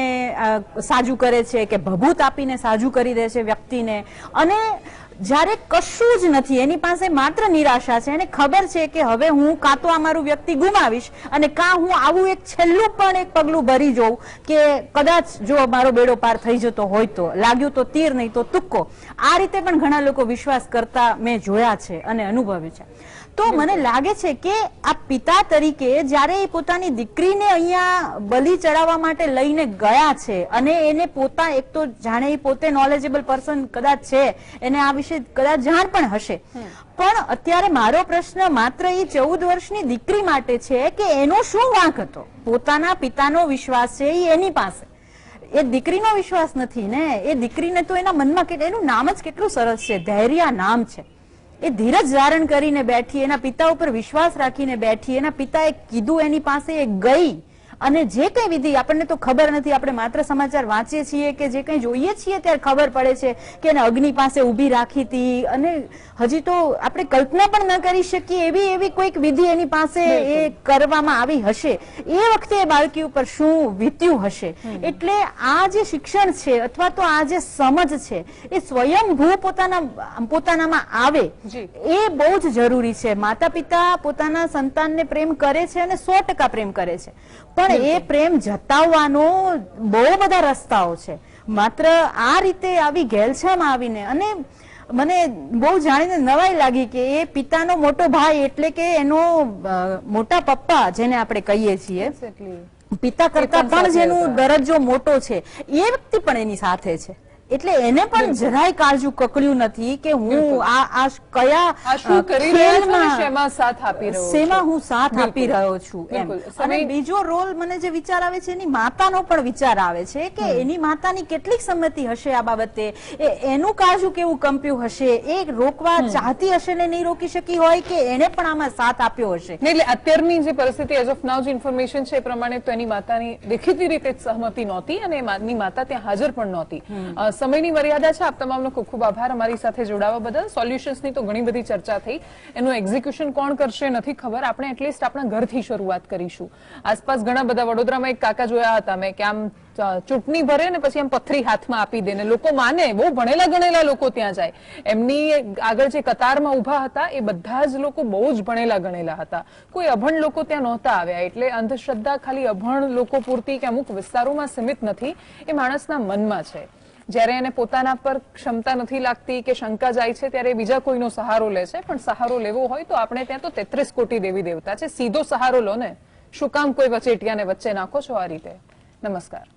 સાજું કરે છે, કે ભભૂત આપીને સાજું કરી દે છે વ્યક્તિને. અને જ્યારે કશું જ નથી, એની પાસે માત્ર નિરાશા છે, એને ખબર છે કે હવે હું કાં તો આ મારું વ્યક્તિ ગુમાવીશ અને કાં હું આવું એક છેલ્લું પણ એક પગલું ભરી જોઉં કે કદાચ જો મારો બેડો પાર થઈ જતો હોય તો, લાગ્યું તો તીર નહીં તો તુક્કો. આ રીતે પણ ઘણા લોકો વિશ્વાસ કરતા મેં જોયા છે અને અનુભવ્યું છે. તો મને લાગે છે કે આ પિતા તરીકે જ્યારે એ પોતાની દીકરીને અહીંયા બલિ ચડાવવા માટે લઈને ગયા છે અને એને પોતા એક તો જાણે એ પોતે નોલેજેબલ પર્સન કદાચ છે, એને આ વિશે કદાચ જાણ પણ હશે, પણ અત્યારે મારો પ્રશ્ન માત્ર એ 14 વર્ષની દીકરી માટે છે કે એનો શું વાંક હતો? પોતાના પિતાનો વિશ્વાસ છે એ એની પાસે, એ દીકરીનો વિશ્વાસ નથી ને. એ દીકરીને તો એના મનમાં એનું નામ જ કેટલું સરસ છે, ધૈર્ય નામ છે. એ ધીરજ ધારણ કરીને બેઠી, એના પિતા ઉપર વિશ્વાસ રાખીને બેઠી, એના પિતાએ કીધું એની પાસે એ ગઈ અને જે કઈ વિધિ આપણને તો ખબર નથી, આપણે માત્ર સમાચાર વાંચીએ છીએ કે જે કઈ જોઈએ છીએ ત્યારે ખબર પડે છે કે એને અગ્નિ પાસે ઊભી રાખી હતી અને હજી તો આપણે કલ્પના પણ ન કરી શકીએ એવી કોઈક વિધિ એની પાસે એ કરવામાં આવી હશે. એ વખતે એ બાળકી ઉપર શું વીત્યું હશે. એટલે આ જે શિક્ષણ છે અથવા તો આ જે સમજ છે એ સ્વયંભૂ પોતાનામાં આવે એ બહુ જ જરૂરી છે. માતા પિતા પોતાના સંતાનને પ્રેમ કરે છે અને 100% પ્રેમ કરે છે, પણ એ પ્રેમ જતાવવાનો બહુ બધા રસ્તાઓ છે. માત્ર આ રીતે આવી ઘેલછામાં આવીને, અને મને બહુ જાણીને નવાઈ લાગી કે એ પિતાનો મોટો ભાઈ એટલે કે એનો મોટા પપ્પા જેને આપણે કહીએ છીએ, પિતા કરતા પણ જેનો દરજ્જો મોટો છે, એ વ્યક્તિ પણ એની સાથે છે. એટલે એને પણ જરાય કાળજું કકળ્યું નથી કે હું આ કયા શું કરી રહ્યા છું અને શેમાં સાથ આપી રહ્યો છું, શેમાં હું સાથ આપી રહ્યો છું એમ. અને બીજો રોલ મને જે વિચાર આવે છે એની માતાનો પણ વિચાર આવે છે કે એની માતાની કેટલીક સંમતિ હશે આ બાબતે, એનું કાળજું કેવું કંપ્યું હશે, એ રોકવા ચાહતી હશે ને નહીં રોકી શકી હોય કે એને પણ આમાં સાથ આપ્યો હશે. એટલે અત્યારની જે પરિસ્થિતિ એઝ ઓફ નાઉ જે ઇન્ફોર્મેશન છે એ પ્રમાણે તો એની માતાની દેખીતી રીતે સહમતિ નહોતી અને એની માતા ત્યાં હાજર પણ નહોતી. સમયની મર્યાદા છે. આપ તમામનો ખૂબ ખૂબ આભાર અમારી સાથે જોડાવા બદલ. સોલ્યુશન્સની તો ઘણી બધી ચર્ચા થઈ, એનું એક્ઝિક્યુશન કોણ કરશે નથી ખબર. આપણે એટલીસ્ટ આપણા ઘરથી શરૂઆત કરીશું. આસપાસ ઘણા બધા, વડોદરામાં એક કાકા જોયા હતા મેં કે આમ ચૂંટણી ભરે ને પછી આમ પથરી હાથમાં આપી દે ને લોકો માને, બહુ ભણેલા ગણેલા લોકો ત્યાં જાય. એમની આગળ જે કતારમાં ઉભા હતા એ બધા જ લોકો બહુ જ ભણેલા ગણેલા હતા, કોઈ અભણ લોકો ત્યાં નહોતા આવ્યા. એટલે અંધશ્રદ્ધા ખાલી અભણ લોકો પૂરતી કે અમુક વિસ્તારોમાં સીમિત નથી, એ માણસના મનમાં છે. જ્યારે એને પોતાના પર ક્ષમતા નથી લાગતી કે શંકા જાય છે ત્યારે બીજા કોઈનો સહારો લે છે. પણ સહારો લેવો હોય તો આપણે ત્યાં તો 33 કોટી દેવી દેવતા છે, સીધો સહારો લો ને, શું કામ કોઈ વચેટિયાને વચ્ચે નાખો છો આ રીતે? નમસ્કાર.